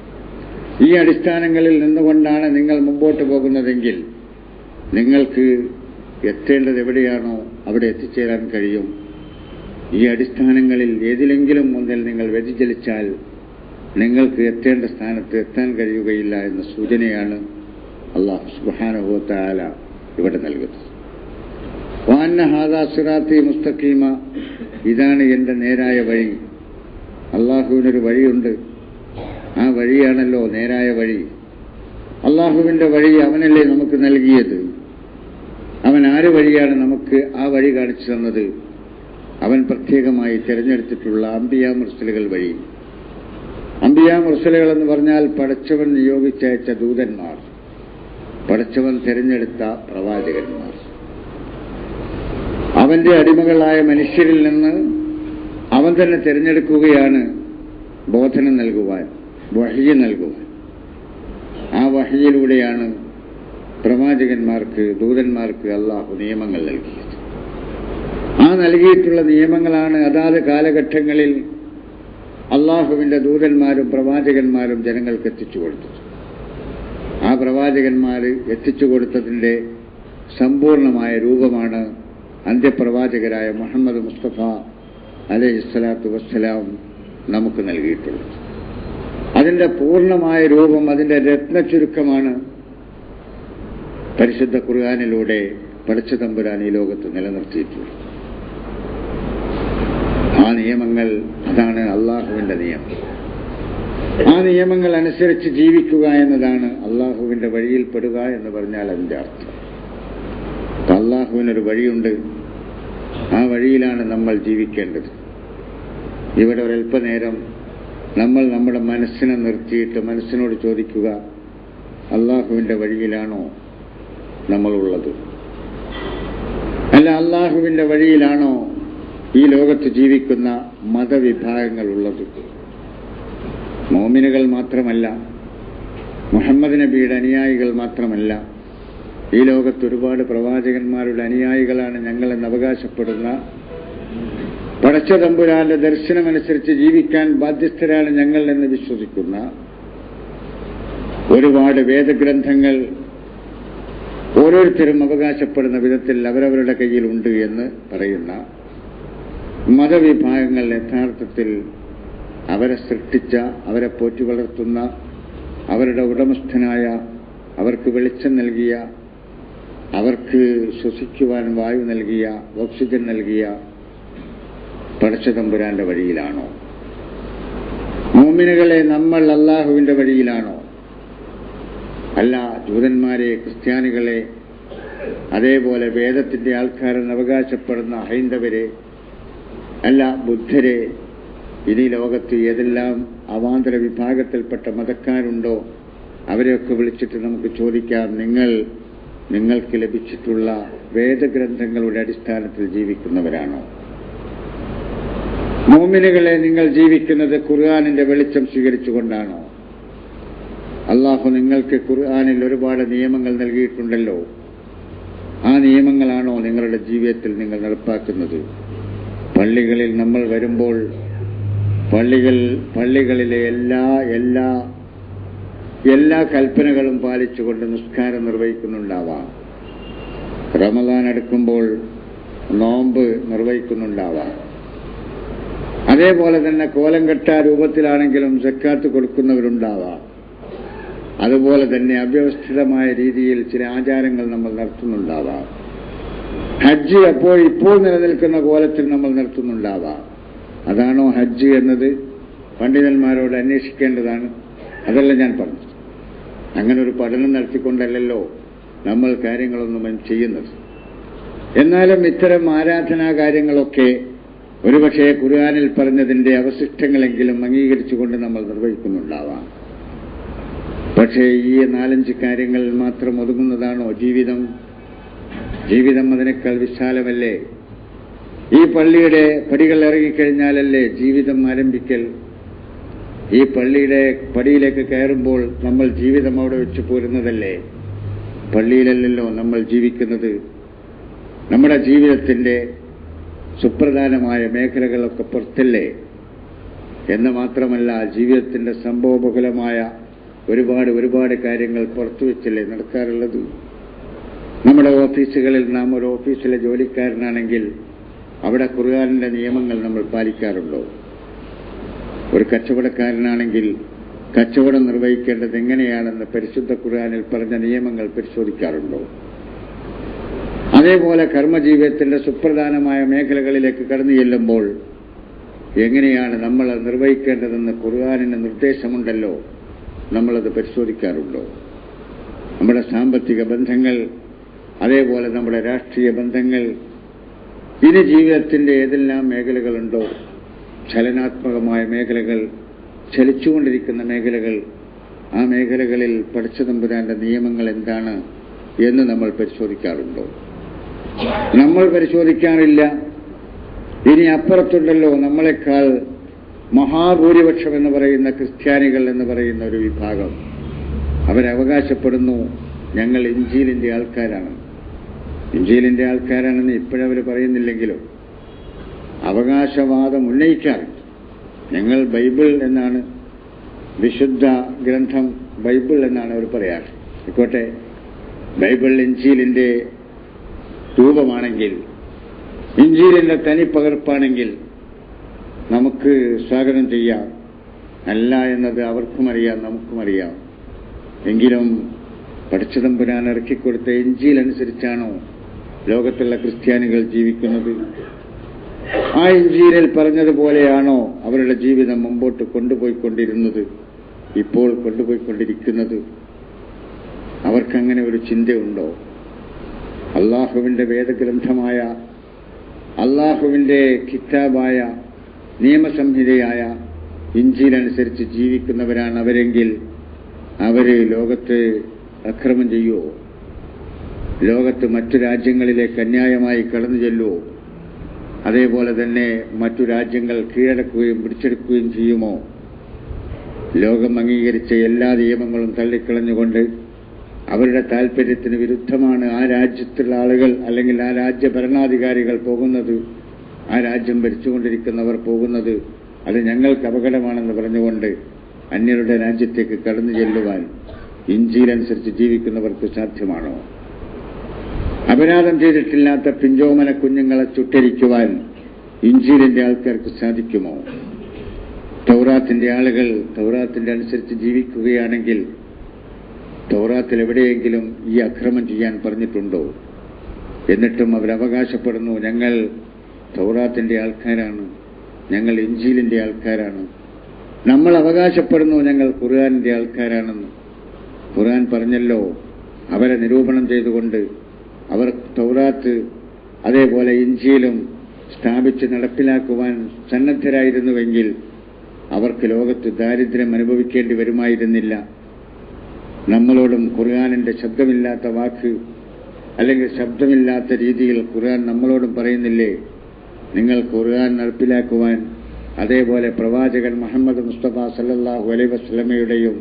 ഈ അടിസ്ഥാനങ്ങളിൽ നിന്നുകൊണ്ടാണ് നിങ്ങൾ മുമ്പോട്ട് പോകുന്നതെങ്കിൽ നിങ്ങൾക്ക് എത്തേണ്ടത് എവിടെയാണോ അവിടെ എത്തിച്ചേരാൻ കഴിയും. ഈ അടിസ്ഥാനങ്ങളിൽ ഏതിലെങ്കിലും ഒന്നിൽ നിങ്ങൾ വ്യതിചലിച്ചാൽ നിങ്ങൾക്ക് എത്തേണ്ട സ്ഥാനത്ത് എത്താൻ കഴിയുകയില്ല എന്ന സൂചനയാണ് അല്ലാഹു സുബ്ഹാനഹു വ തആല ഇവിടെ നൽകുന്നത്. വഅന്ന ഹാദാ സിറാത്തി മുസ്തഖീമ, ഇതാണ് എൻ്റെ നേരായ വഴി. അള്ളാഹുവിനൊരു വഴിയുണ്ട്, ആ വഴിയാണല്ലോ നേരായ വഴി. അള്ളാഹുവിൻ്റെ വഴി അവനല്ലേ നമുക്ക് നൽകിയത്. അവൻ ആര് വഴിയാണ് നമുക്ക് ആ വഴി കാണിച്ചു തന്നത്? അവൻ പ്രത്യേകമായി തിരഞ്ഞെടുത്തിട്ടുള്ള അംബിയാ മുർസലുകൾ വഴി. അംബിയാ മുർസലുകൾ എന്ന് പറഞ്ഞാൽ പടച്ചവൻ നിയോഗിച്ചയച്ച ദൂതന്മാർ, പടച്ചവൻ തിരഞ്ഞെടുത്ത പ്രവാചകന്മാർ. അവന്റെ അടിമകളായ മനുഷ്യരിൽ നിന്ന് അവൻ തന്നെ തിരഞ്ഞെടുക്കുകയാണ് ബോധനം നൽകുവാൻ, വഹ്യ് നൽകുവാൻ. ആ വഹ്യിലൂടെയാണ് പ്രവാചകന്മാർക്ക്, ദൂതന്മാർക്ക് അല്ലാഹു നിയമങ്ങൾ നൽകിയത്. ആ നൽകിയിട്ടുള്ള നിയമങ്ങളാണ് അതാത് കാലഘട്ടങ്ങളിൽ അള്ളാഹുവിന്റെ ദൂതന്മാരും പ്രവാചകന്മാരും ജനങ്ങൾക്ക് എത്തിച്ചു കൊടുത്തത്. ആ പ്രവാചകന്മാർ എത്തിച്ചു കൊടുത്തതിന്റെ സമ്പൂർണമായ രൂപമാണ് അന്ത്യപ്രവാചകരായ മുഹമ്മദ് മുസ്തഫ അലൈഹിസ്സലാത്തു വസ്സലാം നമുക്ക് നൽകിയിട്ടുള്ളത്. അതിന്റെ പൂർണ്ണമായ രൂപം, അതിന്റെ രത്നചുരുക്കമാണ് പരിശുദ്ധ ഖുർആനിലൂടെ പടച്ച തമ്പുരാൻ ഈ ലോകത്ത് നിലനിർത്തിയിട്ടുള്ളത്. ആ നിയമങ്ങൾ, അതാണ് അള്ളാഹുവിന്റെ നിയമം. ആ നിയമങ്ങൾ അനുസരിച്ച് ജീവിക്കുക എന്നതാണ് അള്ളാഹുവിന്റെ വഴിയിൽപ്പെടുക എന്ന് പറഞ്ഞാൽ അതിന്റെ അർത്ഥം. അള്ളാഹുവിനൊരു വഴിയുണ്ട്, ആ വഴിയിലാണ് നമ്മൾ ജീവിക്കേണ്ടത്. ഇവിടെ ഒരല്പനേരം നമ്മൾ നമ്മുടെ മനസ്സിനെ നിർത്തിയിട്ട് മനസ്സിനോട് ചോദിക്കുക, അള്ളാഹുവിന്റെ വഴിയിലാണോ നമ്മളുള്ളത്? അല്ല, അള്ളാഹുവിന്റെ വഴിയിലാണോ ഈ ലോകത്ത് ജീവിക്കുന്ന മതവിഭാഗങ്ങൾ ഉള്ളത്? മോമിനുകൾ മാത്രമല്ല, മുഹമ്മദ് നബിയുടെ അനുയായികൾ മാത്രമല്ല, ഈ ലോകത്ത് ഒരുപാട് പ്രവാചകന്മാരുടെ അനുയായികളാണ് ഞങ്ങളെന്ന് അവകാശപ്പെടുന്ന, പടച്ച തമ്പുരാന്റെ ദർശനമനുസരിച്ച് ജീവിക്കാൻ ബാധ്യസ്ഥരാണ് ഞങ്ങൾ എന്ന് വിശ്വസിക്കുന്ന ഒരുപാട് വേദഗ്രന്ഥങ്ങൾ ഓരോരുത്തരും അവകാശപ്പെടുന്ന വിധത്തിൽ അവരവരുടെ കയ്യിലുണ്ട് എന്ന് പറയുന്ന മതവിഭാഗങ്ങൾ യഥാർത്ഥത്തിൽ അവരെ സൃഷ്ടിച്ച, അവരെ പോറ്റി വളർത്തുന്ന, അവരുടെ ഉടമസ്ഥനായ, അവർക്ക് വെളിച്ചം നൽകിയ, അവർക്ക് ശ്വസിക്കുവാൻ വായു നൽകിയ, ഓക്സിജൻ നൽകിയ പടച്ച തമ്പുരാന്റെ വഴിയിലാണോ? മുഅ്മിനുകളെ, നമ്മൾ അല്ലാഹുവിന്റെ വഴിയിലാണോ? അല്ല, ജൂതന്മാരെ, ക്രിസ്ത്യാനികളെ, അതേപോലെ വേദത്തിന്റെ ആൾക്കാരെന്ന് അവകാശപ്പെടുന്ന ഹൈന്ദവരെ, അല്ല ബുദ്ധരെ, ഇനി ലോകത്ത് ഏതെല്ലാം അവാന്തര വിഭാഗത്തിൽപ്പെട്ട മതക്കാരുണ്ടോ അവരെയൊക്കെ വിളിച്ചിട്ട് നമുക്ക് ചോദിക്കാം, നിങ്ങൾക്ക് ലഭിച്ചിട്ടുള്ള വേദഗ്രന്ഥങ്ങളുടെ അടിസ്ഥാനത്തിൽ ജീവിക്കുന്നവരാണോ? മുഅ്മിനുകളെ, നിങ്ങൾ ജീവിക്കുന്നത് ഖുർആനിന്റെ വെളിച്ചം സ്വീകരിച്ചുകൊണ്ടാണോ? അല്ലാഹു നിങ്ങൾക്ക് ഖുർആനിൽ ഒരുപാട് നിയമങ്ങൾ നൽകിയിട്ടുണ്ടല്ലോ, ആ നിയമങ്ങളാണോ നിങ്ങളുടെ ജീവിതത്തിൽ നിങ്ങൾ നടപ്പാക്കുന്നത്? പള്ളികളിൽ നമ്മൾ വരുമ്പോൾ പള്ളികളിലെ എല്ലാ കൽപ്പനകളും പാലിച്ചുകൊണ്ട് നിസ്കാരം നിർവഹിക്കുന്നുണ്ടാവാം. റമദാൻ അടുക്കുമ്പോൾ നോമ്പ് നിർവഹിക്കുന്നുണ്ടാവാം. അതേപോലെ തന്നെ കോലം കെട്ട രൂപത്തിലാണെങ്കിലും സക്കാത്ത് കൊടുക്കുന്നവരുണ്ടാവാം. അതുപോലെ തന്നെ അവ്യവസ്ഥിതമായ രീതിയിൽ ചില ആചാരങ്ങൾ നമ്മൾ നടത്തുന്നുണ്ടാവാം. ഹജ്ജ് ഇപ്പോൾ നിലനിൽക്കുന്ന കോലത്തിൽ നമ്മൾ നടത്തുന്നുണ്ടാവാം. അതാണോ ഹജ്ജ് എന്നത് പണ്ഡിതന്മാരോട് അന്വേഷിക്കേണ്ടതാണ്. അതല്ല ഞാൻ പറഞ്ഞത്. അങ്ങനെ ഒരു പഠനം നടത്തിക്കൊണ്ടല്ലോ നമ്മൾ കാര്യങ്ങളൊന്നും ചെയ്യുന്നത്. എന്നാലും ഇത്തരം ആരാധനാ കാര്യങ്ങളൊക്കെ ഒരുപക്ഷെ ഖുർആനിൽ പറഞ്ഞതിന്റെ അവശിഷ്ടങ്ങളെങ്കിലും അംഗീകരിച്ചുകൊണ്ട് നമ്മൾ നിർവഹിക്കുന്നുണ്ടാവാം. പക്ഷേ ഈ 4-5 കാര്യങ്ങളിൽ മാത്രം ഒതുങ്ങുന്നതാണോ ജീവിതം? ജീവിതം അതിനേക്കാൾ വിശാലമല്ലേ? ഈ പള്ളിയുടെ പടികൾ ഇറങ്ങിക്കഴിഞ്ഞാലല്ലേ ജീവിതം ആരംഭിക്കൽ? ഈ പള്ളിയുടെ പടിയിലേക്ക് കയറുമ്പോൾ നമ്മൾ ജീവിതം അവിടെ വെച്ച് പോരുന്നതല്ലേ? പള്ളിയിലല്ലല്ലോ നമ്മൾ ജീവിക്കുന്നത്. നമ്മുടെ ജീവിതത്തിന്റെ സുപ്രധാനമായ മേഖലകളൊക്കെ പുറത്തല്ലേ? എന്ന് മാത്രമല്ല, ജീവിതത്തിന്റെ സംഭവബഹുലമായ ഒരുപാട് കാര്യങ്ങൾ പുറത്തുവെച്ചല്ലേ നടക്കാറുള്ളത്. നമ്മുടെ ഓഫീസുകളിൽ നാം ഒരു ഓഫീസിലെ ജോലിക്കാരനാണെങ്കിൽ അവിടെ ഖുർആനിന്റെ നിയമങ്ങൾ നമ്മൾ പാലിക്കാറുണ്ടോ? ഒരു കച്ചവടക്കാരനാണെങ്കിൽ കച്ചവടം നിർവഹിക്കേണ്ടത് എങ്ങനെയാണെന്ന് പരിശുദ്ധ ഖുർആനിൽ പറഞ്ഞ നിയമങ്ങൾ പരിശോധിക്കാറുണ്ടോ? അതേപോലെ കർമ്മജീവിതത്തിന്റെ സുപ്രധാനമായ മേഖലകളിലേക്ക് കടന്നു ചെല്ലുമ്പോൾ എങ്ങനെയാണ് നമ്മൾ നിർവഹിക്കേണ്ടതെന്ന് ഖുർആനിന് നിർദ്ദേശമുണ്ടല്ലോ, നമ്മളത് പരിശോധിക്കാറുണ്ടോ? നമ്മുടെ സാമ്പത്തിക ബന്ധങ്ങൾ, അതേപോലെ നമ്മുടെ രാഷ്ട്രീയ ബന്ധങ്ങൾ, ഇനി ജീവിതത്തിന്റെ ഏതെല്ലാം മേഖലകളുണ്ടോ, ചലനാത്മകമായ മേഖലകൾ, ചലിച്ചുകൊണ്ടിരിക്കുന്ന മേഖലകൾ, ആ മേഖലകളിൽ പടച്ചതമ്പുരാന്റെ നിയമങ്ങൾ എന്താണ് എന്ന് നമ്മൾ പരിശോധിക്കാറുണ്ടോ? നമ്മൾ പരിശോധിക്കാറില്ല. ഇനി അപ്പുറത്തുണ്ടല്ലോ നമ്മളെക്കാൾ മഹാഭൂരിപക്ഷം എന്ന് പറയുന്ന ക്രിസ്ത്യാനികൾ എന്ന് പറയുന്ന ഒരു വിഭാഗം. അവരവകാശപ്പെടുന്നു ഞങ്ങൾ ഇഞ്ചീലിന്റെ ആൾക്കാരാണ്. ഇഞ്ചീലിന്റെ ആൾക്കാരാണെന്ന് ഇപ്പോഴവർ പറയുന്നില്ലെങ്കിലും അവകാശവാദം ഉന്നയിക്കാറുണ്ട്. ഞങ്ങൾ ബൈബിൾ എന്നാണ്, വിശുദ്ധ ഗ്രന്ഥം ബൈബിൾ എന്നാണ് അവർ പറയാറ്. ആയിക്കോട്ടെ, ബൈബിൾ ഇഞ്ചീലിന്റെ രൂപമാണെങ്കിൽ, ഇഞ്ചീലിന്റെ തനിപ്പകർപ്പാണെങ്കിൽ നമുക്ക് സ്വാഗതം ചെയ്യാം. അല്ല എന്നത് അവർക്കും അറിയാം, നമുക്കും അറിയാം. എങ്കിലും പടച്ചതമ്പുരാൻ ഇറക്കിക്കൊടുത്ത ഇഞ്ചീൽ അനുസരിച്ചാണോ ലോകത്തുള്ള ക്രിസ്ത്യാനികൾ ജീവിക്കുന്നത്? ആ ഇഞ്ചീലിൽ പറഞ്ഞതുപോലെയാണോ അവരുടെ ജീവിതം മുമ്പോട്ട് കൊണ്ടുപോയിക്കൊണ്ടിരുന്നത്, ഇപ്പോൾ കൊണ്ടുപോയിക്കൊണ്ടിരിക്കുന്നത്? അവർക്കങ്ങനെ ഒരു ചിന്തയുണ്ടോ? അള്ളാഹുവിന്റെ വേദഗ്രന്ഥമായ, അള്ളാഹുവിന്റെ കിതാബായ, നിയമസംഹിതയായ ഇഞ്ചീലനുസരിച്ച് ജീവിക്കുന്നവരാണ് അവരെങ്കിൽ അവര് ലോകത്ത് അക്രമം ചെയ്യുമോ? ലോകത്ത് മറ്റു രാജ്യങ്ങളിലേക്ക് അന്യായമായി കടന്നു ചെല്ലുമോ? അതേപോലെ തന്നെ മറ്റു രാജ്യങ്ങൾ കീഴടക്കുകയും പിടിച്ചെടുക്കുകയും ചെയ്യുമോ? ലോകം അംഗീകരിച്ച എല്ലാ നിയമങ്ങളും തള്ളിക്കളഞ്ഞുകൊണ്ട് അവരുടെ താൽപര്യത്തിന് വിരുദ്ധമാണ് ആ രാജ്യത്തുള്ള ആളുകൾ അല്ലെങ്കിൽ ആ രാജ്യ ഭരണാധികാരികൾ പോകുന്നത്, ആ രാജ്യം ഭരിച്ചുകൊണ്ടിരിക്കുന്നവർ പോകുന്നത്, അത് ഞങ്ങൾക്ക് അപകടമാണെന്ന് പറഞ്ഞുകൊണ്ട് അന്യരുടെ രാജ്യത്തേക്ക് കടന്നു ചെല്ലുവാൻ ഇഞ്ചീലനുസരിച്ച് ജീവിക്കുന്നവർക്ക് സാധ്യമാണോ? അപരാധം ചെയ്തിട്ടില്ലാത്ത പിഞ്ചോമന കുഞ്ഞുങ്ങളെ ചുട്ടരിക്കുവാൻ ഇഞ്ചീലിന്റെ ആൾക്കാർക്ക് സാധിക്കുമോ? തൗറാത്തിന്റെ ആളുകൾ തൗറാത്തിന്റെ അനുസരിച്ച് ജീവിക്കുകയാണെങ്കിൽ തൗറാത്തിൽ എവിടെയെങ്കിലും ഈ അക്രമം ചെയ്യാൻ പറഞ്ഞിട്ടുണ്ടോ? എന്നിട്ടും അവരവകാശപ്പെടുന്നു ഞങ്ങൾ തൗറാത്തിന്റെ ആൾക്കാരാണ്, ഞങ്ങൾ ഇഞ്ചീലിന്റെ ആൾക്കാരാണ്. നമ്മൾ അവകാശപ്പെടുന്നു ഞങ്ങൾ ഖുർആനിന്റെ ആൾക്കാരാണെന്ന്. ഖുർആൻ പറഞ്ഞല്ലോ, അവരെ നിരൂപണം ചെയ്തുകൊണ്ട് അവർ തൗറാത്ത് അതേപോലെ ഇഞ്ചീലും സ്ഥാപിച്ച് നടപ്പിലാക്കുവാൻ സന്നദ്ധരായിരുന്നുവെങ്കിൽ അവർക്ക് ലോകത്ത് ദാരിദ്ര്യം അനുഭവിക്കേണ്ടി വരുമായിരുന്നില്ല. നമ്മളോടും ഖുർആനിന്റെ ശബ്ദമില്ലാത്ത വാക്ക് അല്ലെങ്കിൽ ശബ്ദമില്ലാത്ത രീതിയിൽ ഖുർആൻ നമ്മളോടും പറയുന്നില്ലേ, നിങ്ങൾ ഖുർആൻ നടപ്പിലാക്കുവാൻ, അതേപോലെ പ്രവാചകൻ മുഹമ്മദ് മുസ്തഫ സല്ലല്ലാഹു അലൈഹി വസല്ലമയുടെയും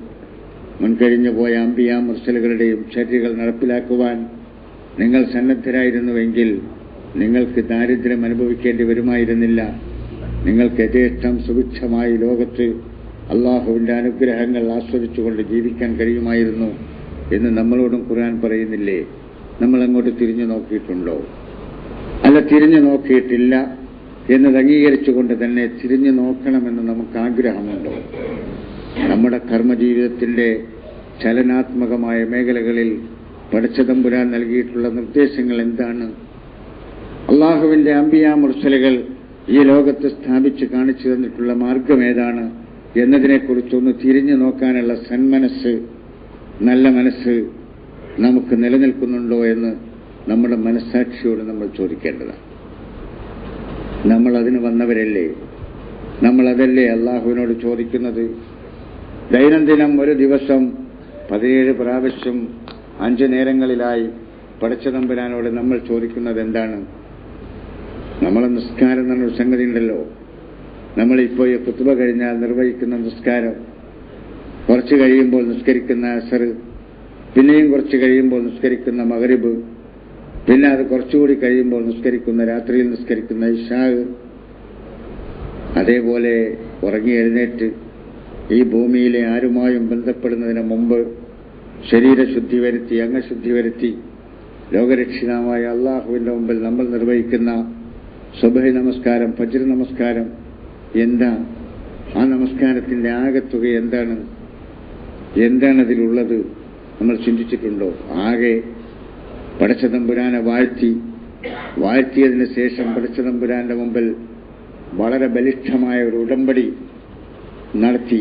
മുൻകഴിഞ്ഞു പോയ അംബിയാ മുർസലുകളുടെയും ചര്യകൾ നടപ്പിലാക്കുവാൻ നിങ്ങൾ സന്നദ്ധരായിരുന്നുവെങ്കിൽ നിങ്ങൾക്ക് ദാരിദ്ര്യം അനുഭവിക്കേണ്ടി വരുമായിരുന്നില്ല. നിങ്ങൾക്ക് യഥേഷ്ടം സുഭിക്ഷമായി ലോകത്ത് അള്ളാഹുവിന്റെ അനുഗ്രഹങ്ങൾ ആസ്വദിച്ചുകൊണ്ട് ജീവിക്കാൻ കഴിയുമായിരുന്നു എന്ന് നമ്മളോടും ഖുർആൻ പറയുന്നില്ലേ? നമ്മൾ അങ്ങോട്ട് തിരിഞ്ഞു നോക്കിയിട്ടുണ്ടോ? അല്ല, തിരിഞ്ഞു നോക്കിയിട്ടില്ല എന്നത് അംഗീകരിച്ചുകൊണ്ട് തന്നെ തിരിഞ്ഞു നോക്കണമെന്ന് നമുക്ക് ആഗ്രഹമുണ്ടോ? നമ്മുടെ കർമ്മജീവിതത്തിന്റെ ചലനാത്മകമായ മേഖലകളിൽ പടച്ചതമ്പുരാൻ നൽകിയിട്ടുള്ള നിർദ്ദേശങ്ങൾ എന്താണ്? അള്ളാഹുവിന്റെ അംബിയാ മുർസലുകൾ ഈ ലോകത്ത് സ്ഥാപിച്ച് കാണിച്ചു തന്നിട്ടുള്ള മാർഗം ഏതാണ് എന്നതിനെക്കുറിച്ചൊന്ന് തിരിഞ്ഞു നോക്കാനുള്ള സന്മനസ്, നല്ല മനസ്സ് നമുക്ക് നിലനിൽക്കുന്നുണ്ടോ എന്ന് നമ്മുടെ മനസ്സാക്ഷിയോട് നമ്മൾ ചോദിക്കേണ്ടതാണ്. നമ്മൾ അതിന് വന്നവരല്ലേ? നമ്മളതല്ലേ അള്ളാഹുവിനോട് ചോദിക്കുന്നത്? ദൈനംദിനം ഒരു ദിവസം 17 പ്രാവശ്യം 5 നേരങ്ങളിലായി പടച്ചതമ്പുരാനോട് നമ്മൾ ചോദിക്കുന്നത് എന്താണ്? നമ്മളെ നിസ്കാരം എന്നൊരു സംഗതി ഉണ്ടല്ലോ. നമ്മളിപ്പോൾ ഈ ഖുത്ബ കഴിഞ്ഞാൽ നിർവഹിക്കുന്ന നിസ്കാരം, കുറച്ച് കഴിയുമ്പോൾ നിസ്കരിക്കുന്ന അസർ, പിന്നെയും കുറച്ച് കഴിയുമ്പോൾ നിസ്കരിക്കുന്ന മഗ്രിബ്, പിന്നെ അത് കുറച്ചുകൂടി കഴിയുമ്പോൾ നിസ്കരിക്കുന്ന രാത്രിയിൽ നിസ്കരിക്കുന്ന ഇശാ, അതേപോലെ ഉറങ്ങി എഴുന്നേറ്റ് ഈ ഭൂമിയിലെ ആരുമായും ബന്ധപ്പെടുന്നതിന് മുമ്പ് ശരീരശുദ്ധി വരുത്തി, അംഗശുദ്ധി വരുത്തി ലോകരക്ഷിതാവായ അള്ളാഹുവിന്റെ മുമ്പിൽ നമ്മൾ നിർവഹിക്കുന്ന സുബ്ഹി നമസ്കാരം, ഫജ്ർ നമസ്കാരം എന്താ? ആ നമസ്കാരത്തിന്റെ ആകത്തുക എന്താണ്? എന്താണതിലുള്ളത് നമ്മൾ ചിന്തിച്ചിട്ടുണ്ടോ? ആകെ പടച്ചതമ്പുരാനെ വാഴ്ത്തിയതിന് ശേഷം പടച്ചതമ്പുരാന്റെ മുമ്പിൽ വളരെ ബലിഷ്ഠമായ ഒരു ഉടമ്പടി നടത്തി.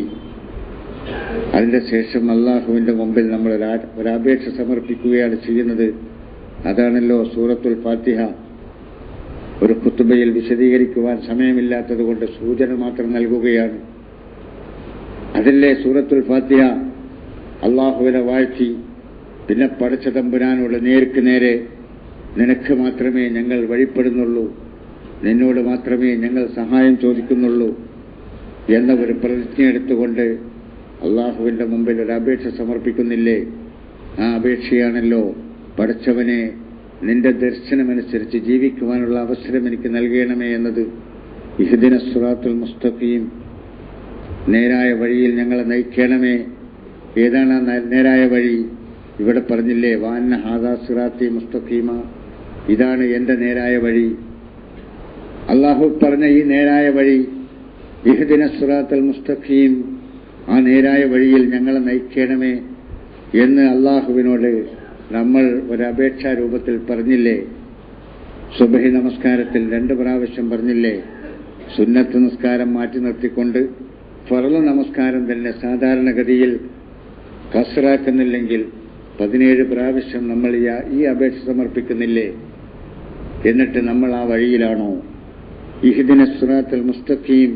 അതിന്റെ ശേഷം അള്ളാഹുവിന്റെ മുമ്പിൽ നമ്മൾ ഒരപേക്ഷ സമർപ്പിക്കുകയാണ് ചെയ്യുന്നത്. അതാണല്ലോ സൂറത്തുൽ ഫാത്തിഹ. ഒരു ഖുത്ബയിൽ വിശദീകരിക്കുവാൻ സമയമില്ലാത്തതുകൊണ്ട് സൂചന മാത്രം നൽകുകയാണ്. അതിലെ സൂറത്തുൽ ഫാത്തിഹ അള്ളാഹുവിനെ വാഴ്ത്തി, പിന്നെ പടച്ച തമ്പുരാനോട് നേർക്ക് നേരെ നിനക്ക് മാത്രമേ ഞങ്ങൾ വഴിപ്പെടുന്നുള്ളൂ, നിന്നോട് മാത്രമേ ഞങ്ങൾ സഹായം ചോദിക്കുന്നുള്ളൂ എന്ന ഒരു പ്രതിജ്ഞ എടുത്തുകൊണ്ട് അള്ളാഹുവിന്റെ മുമ്പിൽ ഒരു അപേക്ഷ സമർപ്പിക്കുന്നില്ലേ? ആ അപേക്ഷയാണല്ലോ, പടച്ചവനെ നിന്റെ ദർശനമനുസരിച്ച് ജീവിക്കുവാനുള്ള അവസരം എനിക്ക് നൽകണമേ എന്നത്. ഇഹ്ദിന സിറാത്തുൽ മുസ്തഖീം, നേരായ വഴിയിൽ ഞങ്ങളെ നയിക്കണമേ. ഏതാണ് നേരായ വഴി? ഇവിടെ പറഞ്ഞില്ലേ, വാന്ന ഹാദാ സിറാത്തി മുസ്തഖീമ, ഇതാണ് എന്റെ നേരായ വഴി. അള്ളാഹു പറഞ്ഞ ഈ നേരായ വഴി, ഇഹ്ദിന സിറാത്തുൽ മുസ്തഖീം, ആ നേരായ വഴിയിൽ ഞങ്ങളെ നയിക്കണമേ എന്ന് അള്ളാഹുവിനോട് നമ്മൾ ഒരപേക്ഷാ രൂപത്തിൽ പറഞ്ഞില്ലേ? സുബഹി നമസ്കാരത്തിൽ 2 പ്രാവശ്യം പറഞ്ഞില്ലേ? സുന്നത്ത് നിസ്കാരം മാറ്റി നിർത്തിക്കൊണ്ട് ഫർള് നമസ്കാരം തന്നെ സാധാരണഗതിയിൽ കസ്റാക്കുന്നില്ലെങ്കിൽ 17 പ്രാവശ്യം നമ്മൾ ഈ അപേക്ഷ സമർപ്പിക്കുന്നില്ലേ? എന്നിട്ട് നമ്മൾ ആ വഴിയിലാണോ? ഇഹ്ദിന സിറാത്തുൽ മുസ്തഖീം,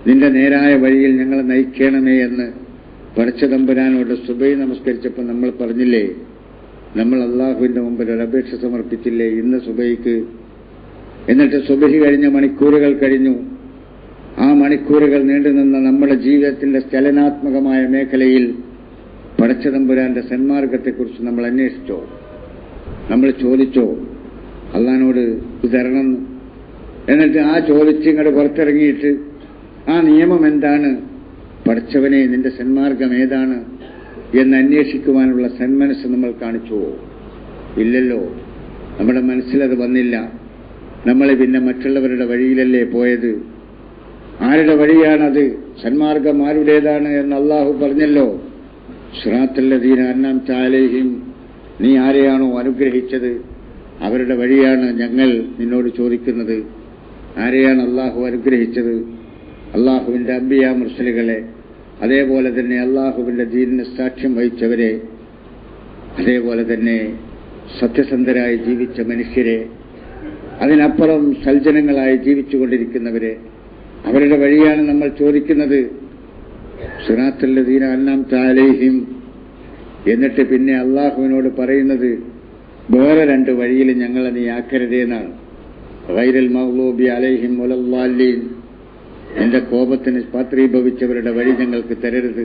നിന്റെ നേരായ വഴിയിൽ ഞങ്ങളെ നയിക്കണമേ എന്ന് പടച്ചതമ്പുരാനോട് സുബഹി നമസ്കരിച്ചപ്പോൾ നമ്മൾ പറഞ്ഞില്ലേ? നമ്മൾ അള്ളാഹുവിന്റെ മുമ്പിൽ ഒരു അപേക്ഷ സമർപ്പിച്ചില്ലേ ഇന്ന് സുബഹിക്ക്? എന്നിട്ട് സുബഹി കഴിഞ്ഞ മണിക്കൂറുകൾ കഴിഞ്ഞു. ആ മണിക്കൂറുകൾ നീണ്ടുനിന്ന നമ്മുടെ ജീവിതത്തിന്റെ ചലനാത്മകമായ മേഖലയിൽ പടച്ചതമ്പുരാന്റെ സന്മാർഗത്തെക്കുറിച്ച് നമ്മൾ അന്വേഷിച്ചോ? നമ്മൾ ചോദിച്ചോ അള്ളാഹിനോട് ഇത് തരണം? എന്നിട്ട് ആ ചോദിച്ച് ഇങ്ങോട്ട് പുറത്തിറങ്ങിയിട്ട് ആ നിയമം എന്താണ്, പടച്ചവനെ നിന്റെ സന്മാർഗം ഏതാണ് എന്ന് അന്വേഷിക്കുവാനുള്ള സന്മനസ് നമ്മൾ കാണിച്ചുവോ? ഇല്ലല്ലോ. നമ്മുടെ മനസ്സിലത് വന്നില്ല. നമ്മൾ പിന്നെ മറ്റുള്ളവരുടെ വഴിയിലല്ലേ പോയത്. ആരുടെ വഴിയാണത്? സന്മാർഗം ആരുടേതാണ് എന്ന് അള്ളാഹു പറഞ്ഞല്ലോ. സിറാത്തല്ലദീന അൻഅംത അലൈഹിം, നീ ആരെയാണോ അനുഗ്രഹിച്ചത് അവരുടെ വഴിയാണ് ഞങ്ങൾ നിന്നോട് ചോദിക്കുന്നത്. ആരെയാണ് അള്ളാഹു അനുഗ്രഹിച്ചത്? അള്ളാഹുവിന്റെ അംബിയാ മുർസലുകളെ, അതേപോലെ തന്നെ അള്ളാഹുവിന്റെ ദീനിന് സാക്ഷ്യം വഹിച്ചവരെ, അതേപോലെ തന്നെ സത്യസന്ധരായി ജീവിച്ച മനുഷ്യരെ, അതിനപ്പുറം സൽജനങ്ങളായി ജീവിച്ചുകൊണ്ടിരിക്കുന്നവരെ, അവരുടെ വഴിയാണ് നമ്മൾ ചോദിക്കുന്നത്. സിറാത്തല്ലദീന അൻഅംത അലൈഹിം. എന്നിട്ട് പിന്നെ അള്ളാഹുവിനോട് പറയുന്നത് വേറെ 2 വഴിയിൽ ഞങ്ങളെ നീ ആക്കരുതേന്നാണ്. ഗൈറൽ മഗ്ലൂബി അലൈഹിം വലദ്ദാല്ലീൻ, എന്റെ കോപത്തിന് പാത്രീഭവിച്ചവരുടെ വഴി ഞങ്ങൾക്ക് തരരുത്,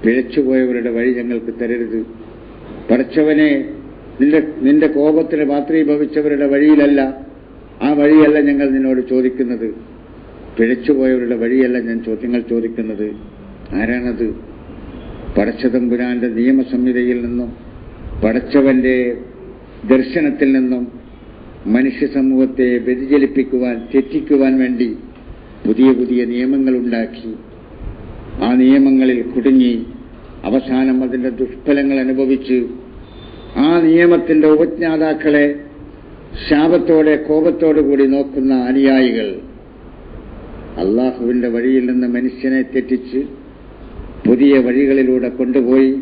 പിഴച്ചുപോയവരുടെ വഴി ഞങ്ങൾക്ക് തരരുത്. പടച്ചവനെ, നിന്റെ കോപത്തിന് പാത്രീഭവിച്ചവരുടെ വഴിയിലല്ല, ആ വഴിയല്ല ഞങ്ങൾ നിന്നോട് ചോദിക്കുന്നത്. പിഴച്ചുപോയവരുടെ വഴിയല്ല ഞങ്ങൾ ചോദിക്കുന്നത്. ആരാണത്? പടച്ചതമ്പുരാന്റെ നിയമസംഹിതയിൽ നിന്നും പടച്ചവന്റെ ദർശനത്തിൽ നിന്നും മനുഷ്യ സമൂഹത്തെ വ്യതിചലിപ്പിക്കുവാൻ, തെറ്റിക്കുവാൻ വേണ്ടി പുതിയ പുതിയ നിയമങ്ങളുണ്ടാക്കി. ആ നിയമങ്ങളിൽ കുടുങ്ങി അവസാനം അതിന്റെ ദുഷ്ഫലങ്ങൾ അനുഭവിച്ച് ആ നിയമത്തിന്റെ ഉപജ്ഞാതാക്കളെ ശാപത്തോടെ കോപത്തോടുകൂടി നോക്കുന്ന അനുയായികൾ അള്ളാഹുവിന്റെ വഴിയിൽ നിന്ന് മനുഷ്യനെ തെറ്റിച്ച് പുതിയ വഴികളിലൂടെ കൊണ്ടുപോയി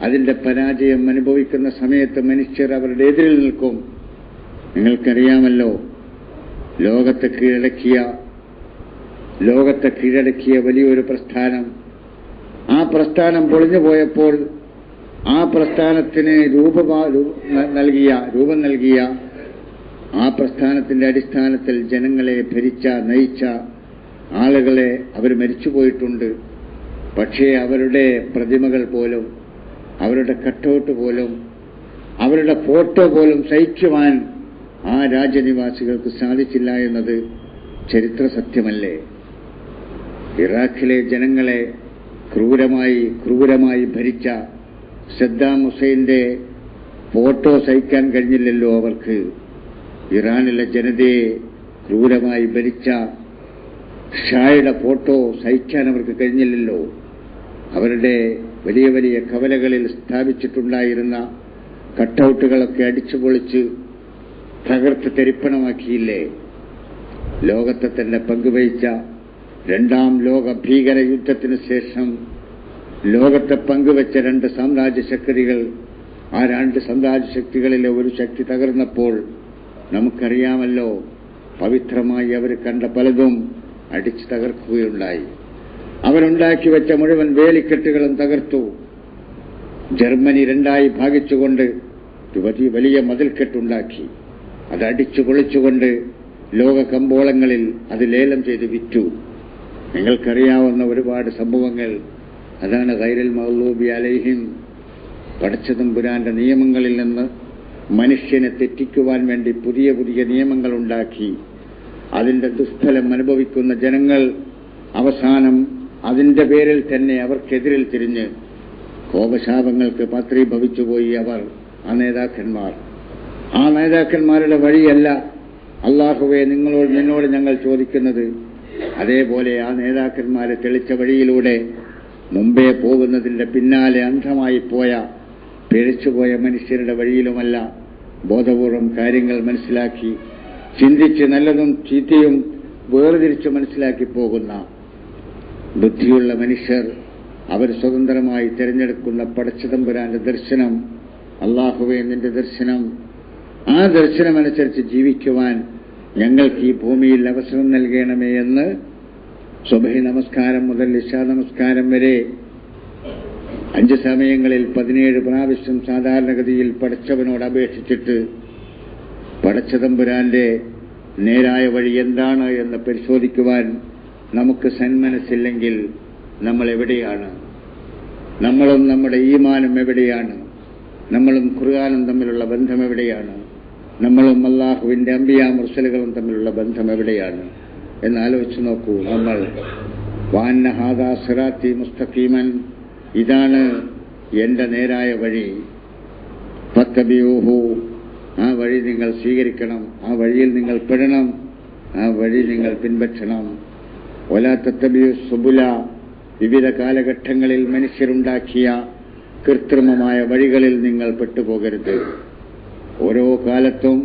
അതിന്റെ പരാജയം അനുഭവിക്കുന്ന സമയത്ത് മനുഷ്യർ അവരുടെ എതിരിൽ നിൽക്കും. നിങ്ങൾക്കറിയാമല്ലോ, ലോകത്തെ കീഴടക്കിയ വലിയൊരു പ്രസ്ഥാനം, ആ പ്രസ്ഥാനം പൊളിഞ്ഞു പോയപ്പോൾ ആ പ്രസ്ഥാനത്തിന് രൂപം നൽകിയ ആ പ്രസ്ഥാനത്തിന്റെ അടിസ്ഥാനത്തിൽ ജനങ്ങളെ നയിച്ച ആളുകളെ അവർ മരിച്ചുപോയിട്ടുണ്ട്. പക്ഷേ അവരുടെ പ്രതിമകൾ പോലും, അവരുടെ കട്ടൗട്ട് പോലും, അവരുടെ ഫോട്ടോ പോലും സഹിക്കുവാൻ ആ രാജ്യനിവാസികൾക്ക് സാധിച്ചില്ല എന്നത് ചരിത്ര സത്യമല്ലേ? ഇറാഖിലെ ജനങ്ങളെ ക്രൂരമായി ഭരിച്ച സദ്ദാം ഹുസൈന്റെ ഫോട്ടോ സഹിക്കാൻ കഴിഞ്ഞില്ലല്ലോ അവർക്ക്. ഇറാനിലെ ജനതയെ ക്രൂരമായി ഭരിച്ച ഷായുടെ ഫോട്ടോ സഹിക്കാൻ അവർക്ക് കഴിഞ്ഞില്ലല്ലോ. അവരുടെ വലിയ വലിയ കവലകളിൽ സ്ഥാപിച്ചിട്ടുണ്ടായിരുന്ന കട്ടൗട്ടുകളൊക്കെ അടിച്ചുപൊളിച്ച് തകർത്ത് തെരിപ്പണമാക്കിയില്ലേ? ലോകത്തെ തന്നെ പങ്കുവഹിച്ച രണ്ടാം ലോക ഭീകര യുദ്ധത്തിന് ശേഷം ലോകത്തെ പങ്കുവച്ച രണ്ട് സാമ്രാജ്യശക്തികൾ, ആ രണ്ട് സാമ്രാജ്യശക്തികളിലെ ഒരു ശക്തി തകർന്നപ്പോൾ നമുക്കറിയാമല്ലോ, പവിത്രമായി അവർ കണ്ട പലതും അടിച്ചു തകർക്കുകയുണ്ടായി. അവരുണ്ടാക്കി വെച്ച മുഴുവൻ വേലിക്കെട്ടുകളും തകർത്തു. ജർമ്മനി രണ്ടായി ഭാഗിച്ചുകൊണ്ട് വലിയ മതിൽക്കെട്ടുണ്ടാക്കി. അത് അടിച്ചു പൊളിച്ചുകൊണ്ട് ലോക കമ്പോളങ്ങളിൽ അത് ലേലം ചെയ്ത് വിറ്റു. നിങ്ങൾക്കറിയാവുന്ന ഒരുപാട് സംഭവങ്ങൾ. അതാണ് ഗൈറുൽ മഗ്ലൂബി അലൈഹിം. പടച്ചതമ്പുരാന്റെ നിയമങ്ങളിൽ നിന്ന് മനുഷ്യനെ തെറ്റിക്കുവാൻ വേണ്ടി പുതിയ പുതിയ നിയമങ്ങളുണ്ടാക്കി അതിന്റെ ദുഷ്ഫലം അനുഭവിക്കുന്ന ജനങ്ങൾ അവസാനം അതിന്റെ പേരിൽ തന്നെ അവർക്കെതിരിൽ തിരിഞ്ഞ് കോപശാപങ്ങൾക്ക് പാത്രീഭവിച്ചുപോയി അവർ, ആ നേതാക്കന്മാർ. ആ നേതാക്കന്മാരുടെ വഴിയല്ല അല്ലാഹുവേ നിന്നോട് ഞങ്ങൾ ചോദിക്കുന്നത്. അതേപോലെ ആ നേതാക്കന്മാരെ തെളിച്ച വഴിയിലൂടെ മുമ്പേ പോകുന്നതിന്റെ പിന്നാലെ അന്ധമായി പോയ, പിഴച്ചുപോയ മനുഷ്യരുടെ വഴിയിലുമല്ല, ബോധപൂർവം കാര്യങ്ങൾ മനസ്സിലാക്കി ചിന്തിച്ച് നല്ലതും ചീത്തയും വേർതിരിച്ച് മനസ്സിലാക്കി പോകുന്ന ബുദ്ധിയുള്ള മനുഷ്യർ അവർ സ്വതന്ത്രമായി തിരഞ്ഞെടുക്കുന്ന പടച്ചതമ്പുരാന്റെ ദർശനം, അല്ലാഹുവേ നിന്റെ ദർശനം, ആ ദർശനമനുസരിച്ച് ജീവിക്കുവാൻ ഞങ്ങൾക്ക് ഈ ഭൂമിയിൽ അവസരം നൽകണമേ എന്ന് സുബ്ഹി നമസ്കാരം മുതൽ ഇശാ നമസ്കാരം വരെ 5 സമയങ്ങളിൽ 17 പ്രാവശ്യം സാധാരണഗതിയിൽ പടച്ചവനോട് അപേക്ഷിച്ചിട്ട് പടച്ചതമ്പുരാന്റെ നേരായ വഴി എന്താണ് എന്ന് പരിശോധിക്കുവാൻ നമുക്ക് സന്മനസ്സില്ലെങ്കിൽ നമ്മൾ എവിടെയാണ്? നമ്മളും നമ്മുടെ ഈമാനും എവിടെയാണ്? നമ്മളും ഖുർആനും തമ്മിലുള്ള ബന്ധം എവിടെയാണ്? നമ്മളും അല്ലാഹുവിന്റെ അംബിയാ മുർസലുകളും തമ്മിലുള്ള ബന്ധം എവിടെയാണ് എന്നാലോചിച്ചു നോക്കൂ. നമ്മൾ വഅന്ന ഹാദാ സിറാത്തി മുസ്തഖീമൻ, ഇതാണ് എന്റെ നേരായ വഴി, ഫത്തബിഊഹു, ആ വഴി നിങ്ങൾ സ്വീകരിക്കണം, ആ വഴിയിൽ നിങ്ങൾ പെടണം, ആ വഴി നിങ്ങൾ പിൻപറ്റണം. വലാ തത്തബിഉ സുബുല, വിവിധ കാലഘട്ടങ്ങളിൽ മനുഷ്യരുണ്ടാക്കിയ കൃത്രിമമായ വഴികളിൽ നിങ്ങൾ പെട്ടുപോകരുത്. ഓരോ കാലത്തും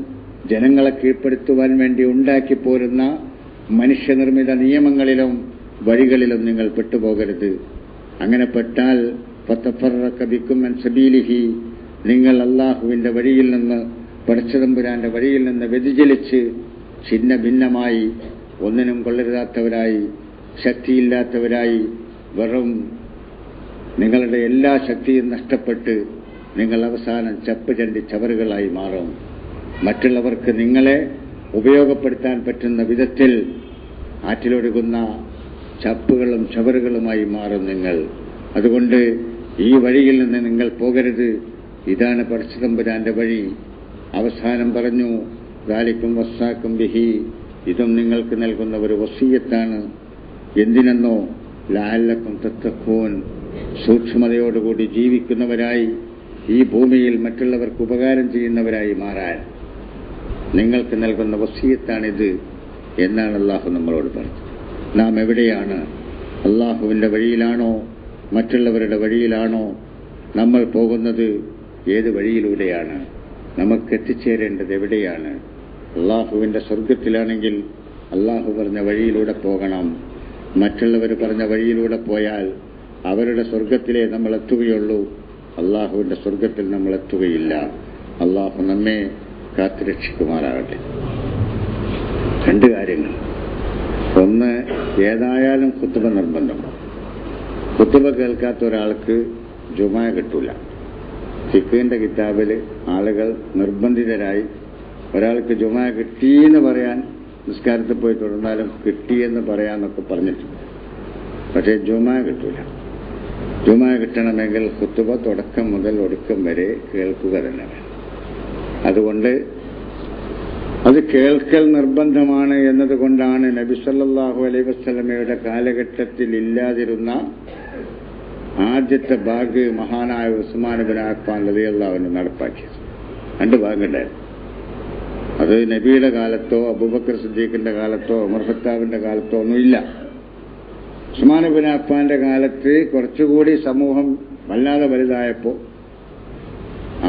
ജനങ്ങളെ കീഴ്പ്പെടുത്തുവാൻ വേണ്ടി ഉണ്ടാക്കിപ്പോരുന്ന മനുഷ്യനിർമ്മിത നിയമങ്ങളിലും വഴികളിലും നിങ്ങൾ പെട്ടുപോകരുത്. അങ്ങനെ പെട്ടാൽ ഫതഫറഖ ബികും അൻ സബീലിഹി, നിങ്ങൾ അല്ലാഹുവിന്റെ വഴിയിൽ നിന്ന്, പടച്ചതമ്പുരാന്റെ വഴിയിൽ നിന്ന് വ്യതിചലിച്ച് ഛിന്ന ഭിന്നമായി, ഒന്നിനും കൊള്ളരുതാത്തവരായി, ശക്തിയില്ലാത്തവരായി, വെറും നിങ്ങളുടെ എല്ലാ ശക്തിയും നഷ്ടപ്പെട്ട് നിങ്ങൾ അവസാനം ചപ്പ് ചണ്ടി ചവറുകളായി മാറും. മറ്റുള്ളവർക്ക് നിങ്ങളെ ഉപയോഗപ്പെടുത്താൻ പറ്റുന്ന വിധത്തിൽ ആറ്റിലൊഴുകുന്ന ചപ്പുകളും ചവറുകളുമായി മാറും നിങ്ങൾ. അതുകൊണ്ട് ഈ വഴിയിൽ നിന്ന് നിങ്ങൾ പോകരുത്. ഇതാണ് പടച്ചതമ്പുരാന്റെ വഴി. അവസാനം പറഞ്ഞു, ദാലിക്കും വസ്സാക്കും ബിഹി, ഇതും നിങ്ങൾക്ക് നൽകുന്ന ഒരു വസിയ്യത്താണ്. എന്തിനെന്നോ, ലഅല്ലക്കും തത്തഖൂൻ, സൂക്ഷ്മതയോടുകൂടി ജീവിക്കുന്നവരായി, ഈ ഭൂമിയിൽ മറ്റുള്ളവർക്ക് ഉപകാരം ചെയ്യുന്നവരായി മാറാൻ നിങ്ങൾക്ക് നൽകുന്ന വസിയ്യത്താണിത് എന്നാണ് അല്ലാഹു നമ്മളോട് പറഞ്ഞത്. നാം എവിടെയാണ്? അല്ലാഹുവിന്റെ വഴിയിലാണോ മറ്റുള്ളവരുടെ വഴിയിലാണോ നമ്മൾ പോകുന്നത്? ഏത് വഴിയിലൂടെയാണ്? നമുക്ക് എത്തിച്ചേരേണ്ടത് എവിടെയാണ്? അല്ലാഹുവിന്റെ സ്വർഗത്തിലാണെങ്കിൽ അല്ലാഹു പറഞ്ഞ വഴിയിലൂടെ പോകണം. മറ്റുള്ളവർ പറഞ്ഞ വഴിയിലൂടെ പോയാൽ അവരുടെ സ്വർഗത്തിലേ നമ്മൾ എത്തുകയുള്ളൂ, അല്ലാഹുവിന്റെ സ്വർഗത്തിൽ നമ്മൾ എത്തുകയില്ല. അല്ലാഹു നമ്മെ കാത്തുരക്ഷിക്കുമാറാകട്ടെ. 2 കാര്യങ്ങൾ. ഒന്ന്, ഏതായാലും ഖുത്ബ നിർബന്ധമാണ്. ഖുത്ബ കേൾക്കാത്ത ഒരാൾക്ക് ജുമാ കിട്ടൂല. ഫിഖ്ഹിന്റെ കിതാബിൽ ആളുകൾ നിർബന്ധിതരായി ഒരാൾക്ക് ജുമാ കിട്ടിയെന്ന് പറയാൻ, നിസ്കാരത്തിൽ പോയി തുടർന്നാലും കിട്ടിയെന്ന് പറയാന്നൊക്കെ പറഞ്ഞിട്ടുണ്ട്. പക്ഷേ ജുമാ കിട്ടൂല. ജുമാ കിട്ടണമെങ്കിൽ ഖുത്ബ തുടക്കം മുതൽ ഒടുക്കം വരെ കേൾക്കുക തന്നെ വേണം. അതുകൊണ്ട് അത് കേൾക്കൽ നിർബന്ധമാണ് എന്നതുകൊണ്ടാണ് നബി സല്ലല്ലാഹു അലൈഹി വസല്ലമയുടെ കാലഘട്ടത്തിൽ ഇല്ലാതിരുന്ന ആദ്യത്തെ ഭാഗ് മഹാനായ ഉസ്മാൻ ഇബ്നു അഫ്ഫാൻ റളിയല്ലാഹു അൻഹു നടപ്പാക്കിയത്. 2 ഭാഗമുണ്ടായിരുന്നു. അത് നബിയുടെ കാലത്തോ അബൂബക്കർ സിദ്ദീഖിന്റെ കാലത്തോ ഉമർ ഖത്താബിന്റെ കാലത്തോ ഒന്നുമില്ല. ഉസ്മാൻ ഇബ്നു അഫ്ഫാന്റെ കാലത്ത് കുറച്ചുകൂടി സമൂഹം വല്ലാതെ വലുതായപ്പോൾ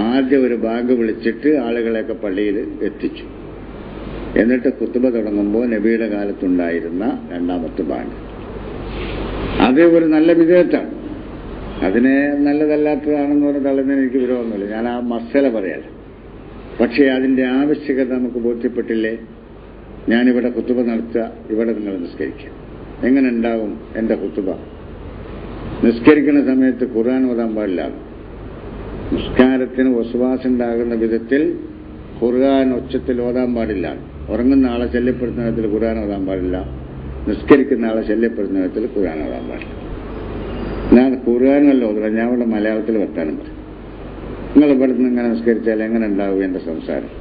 ആദ്യം ഒരു ബാങ്ക് വിളിച്ചിട്ട് ആളുകളെയൊക്കെ പള്ളിയിൽ എത്തിച്ചു. എന്നിട്ട് ഖുത്ബ തുടങ്ങുമ്പോൾ നബിയുടെ കാലത്തുണ്ടായിരുന്ന രണ്ടാമത്തെ ബാങ്ക്. അത് ഒരു നല്ല വിധേയത്താണ്. അതിനെ നല്ലതല്ലാത്തതാണെന്ന് പറഞ്ഞ് തള്ളുന്നതിന് എനിക്ക് വിരോധമൊന്നുമില്ല. ഞാൻ ആ മസല പറയാതെ. പക്ഷേ അതിന്റെ ആവശ്യകത നമുക്ക് ബോധ്യപ്പെട്ടില്ലേ? ഞാനിവിടെ ഖുത്ബ നടത്തുക, ഇവിടെ നിങ്ങൾ നിസ്കരിക്കുക. എങ്ങനെ ഉണ്ടാവും എന്റെ ഖുത്ബ? നിസ്കരിക്കുന്ന സമയത്ത് ഖുർആൻ ഓതാൻ പാടില്ല. നിസ്കാരത്തിന് വസ്വാസുണ്ടാകുന്ന വിധത്തിൽ ഖുർആൻ ഒച്ചത്തിൽ ഓതാൻ പാടില്ല. ഉറങ്ങുന്ന ആളെ ശല്യപ്പെടുത്തുന്ന വിധത്തിൽ ഖുർആൻ ഓതാൻ പാടില്ല. നിസ്കരിക്കുന്ന ആളെ ശല്യപ്പെടുത്തുന്ന വിധത്തിൽ ഖുർആൻ ഓതാൻ പാടില്ല. ഞാൻ ഖുർആനല്ല ഓതുക, ഞാൻ ഇവിടെ മലയാളത്തിൽ വർത്താനം പറയും. നിങ്ങൾ ഇവിടുന്ന് ഇങ്ങനെ നിസ്കരിച്ചാൽ എങ്ങനെ ഉണ്ടാവും എന്റെ സംസാരം?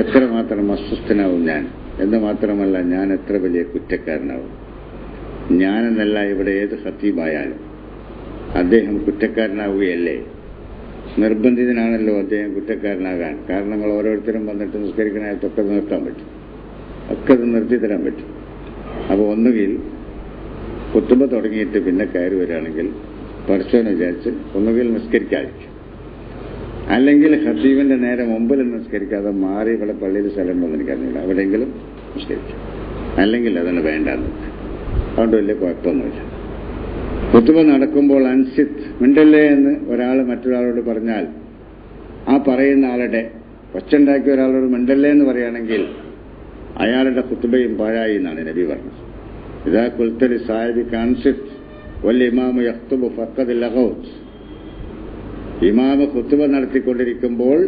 എത്രമാത്രം അസ്വസ്ഥനാവും ഞാൻ എന്ന് മാത്രമല്ല, ഞാൻ എത്ര വലിയ കുറ്റക്കാരനാവും. ഞാനെന്നല്ല, ഇവിടെ ഏത് ഖത്തീബായാലും അദ്ദേഹം കുറ്റക്കാരനാവുകയല്ലേ? നിർബന്ധിതനാണല്ലോ അദ്ദേഹം കുറ്റക്കാരനാകാൻ. കാരണങ്ങൾ ഓരോരുത്തരും വന്നിട്ട് നിസ്കരിക്കണായത്തൊക്കെ നിർത്താൻ പറ്റും, ഒക്കെ അത് നിർത്തി തരാൻ പറ്റും. അപ്പോൾ ഒന്നുകിൽ ഖുത്ബ തുടങ്ങിയിട്ട് പിന്നെ കയറി വരികയാണെങ്കിൽ പടച്ചോനെ വിചാരിച്ച് ഒന്നുകിൽ നിസ്കരിക്കാതിരിക്കും, അല്ലെങ്കിൽ ഖത്തീബിന്റെ നേരെ മുമ്പിൽ നിസ്കരിക്കാതെ മാറി ഇവിടെ പള്ളിയിൽ സ്ഥലം വന്നിരിക്കാറില്ല, എവിടെയെങ്കിലും നിസ്കരിക്കും. അല്ലെങ്കിൽ അതിന് വേണ്ടാന്ന്. അതുകൊണ്ട് വലിയ കുഴപ്പമൊന്നുമില്ല. ഖുത്ബ നടക്കുമ്പോൾ അൻസിത്ത്, മിണ്ടല്ലേ എന്ന് ഒരാൾ മറ്റൊരാളോട് പറഞ്ഞാൽ ആ പറയുന്ന ആളുടെ ഒച്ചുണ്ടാക്കിയ ഒരാളോട് മിണ്ടല്ലേ എന്ന് പറയുകയാണെങ്കിൽ അയാളുടെ ഖുത്ബയും പാഴായി എന്നാണ് നബി പറഞ്ഞത്. ഇദാ ഖുൽത ലി സാഹിബിക അൻസിത്ത് വൽ ഇമാമു യഖ്തുബു ഫഖദ് ലഗൗത്. ഇമാമ് ഖുത്ബ നടത്തിക്കൊണ്ടിരിക്കുമ്പോൾ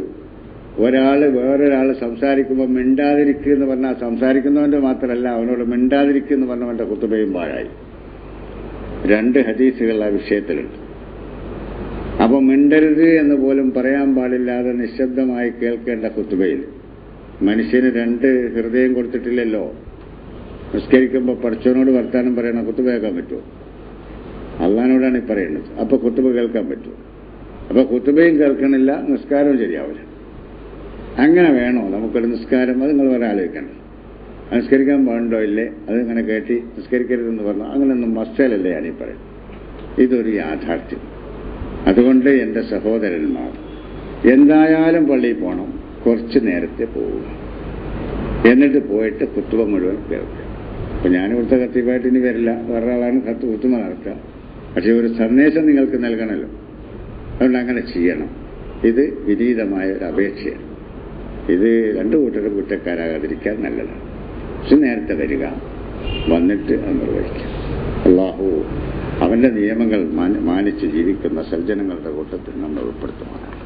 വേറൊരാൾ സംസാരിക്കുമ്പോൾ മിണ്ടാതിരിക്കുക എന്ന് പറഞ്ഞാൽ സംസാരിക്കുന്നവന്റെ മാത്രമല്ല, അവനോട് മിണ്ടാതിരിക്കുക എന്ന് പറഞ്ഞവന്റെ ഖുത്ബയും പാഴായി. രണ്ട് ഹദീസുകൾ ആ വിഷയത്തിലുണ്ട്. അപ്പോൾ മിണ്ടരുത് എന്ന് പോലും പറയാൻ പാടില്ലാതെ നിശബ്ദമായി കേൾക്കേണ്ട ഖുത്ബയിൽ മനുഷ്യന് രണ്ട് ഹൃദയം കൊടുത്തിട്ടില്ലല്ലോ. നിസ്കരിക്കുമ്പോൾ പടച്ചവനോട് വർത്താനം പറയണ ഖുത്ബ കേൾക്കാൻ പറ്റുമോ? അള്ളാഹിനോടാണ് ഈ പറയുന്നത്. അപ്പോൾ ഖുത്ബ കേൾക്കാൻ പറ്റുമോ? അപ്പോൾ ഖുത്ബയും കേൾക്കണില്ല, നിസ്കാരവും ശരിയാവില്ല. അങ്ങനെ വേണോ നമുക്കൊരു നിസ്കാരം? അത് നിങ്ങൾ വേറെ ആലോചിക്കണം. നിസ്കരിക്കാൻ പാടുണ്ടോ ഇല്ലേ, അതിങ്ങനെ കേട്ടി നിസ്കരിക്കരുതെന്ന് പറഞ്ഞാൽ അങ്ങനെയൊന്നും മസ്തലല്ലേ ഞാനീ പറയുന്നത്. ഇതൊരു യാഥാർത്ഥ്യം. അതുകൊണ്ട് എൻ്റെ സഹോദരന്മാർ, എന്തായാലും പള്ളിയിൽ പോകണം, കുറച്ച് നേരത്തെ പോവുക. എന്നിട്ട് പോയിട്ട് ഖുത്ബ മുഴുവൻ കേൾക്കുക. അപ്പം ഞാനിവിടുത്തെ ഖത്തീബായിട്ട് ഇനി വരില്ല, വേറെ ആളാണ് ഖുത്ബ നടക്കുക. പക്ഷേ ഒരു സന്ദേശം നിങ്ങൾക്ക് നൽകണമല്ലോ, അതുകൊണ്ട് അങ്ങനെ ചെയ്യണം. ഇത് വിനീതമായ ഒരു അപേക്ഷയാണ്. ഇത് രണ്ടു കൂട്ടരും കുറ്റക്കാരാകാതിരിക്കാൻ നല്ലതാണ്. പക്ഷെ നേരത്തെ വരിക, വന്നിട്ട് അത് നിർവഹിക്കുക. അല്ലാഹു അവന്റെ നിയമങ്ങൾ മാനിച്ച് ജീവിക്കുന്ന സജ്ജനങ്ങളുടെ കൂട്ടത്തിൽ നമ്മൾ ഉൾപ്പെടുത്തുവാനാണ്.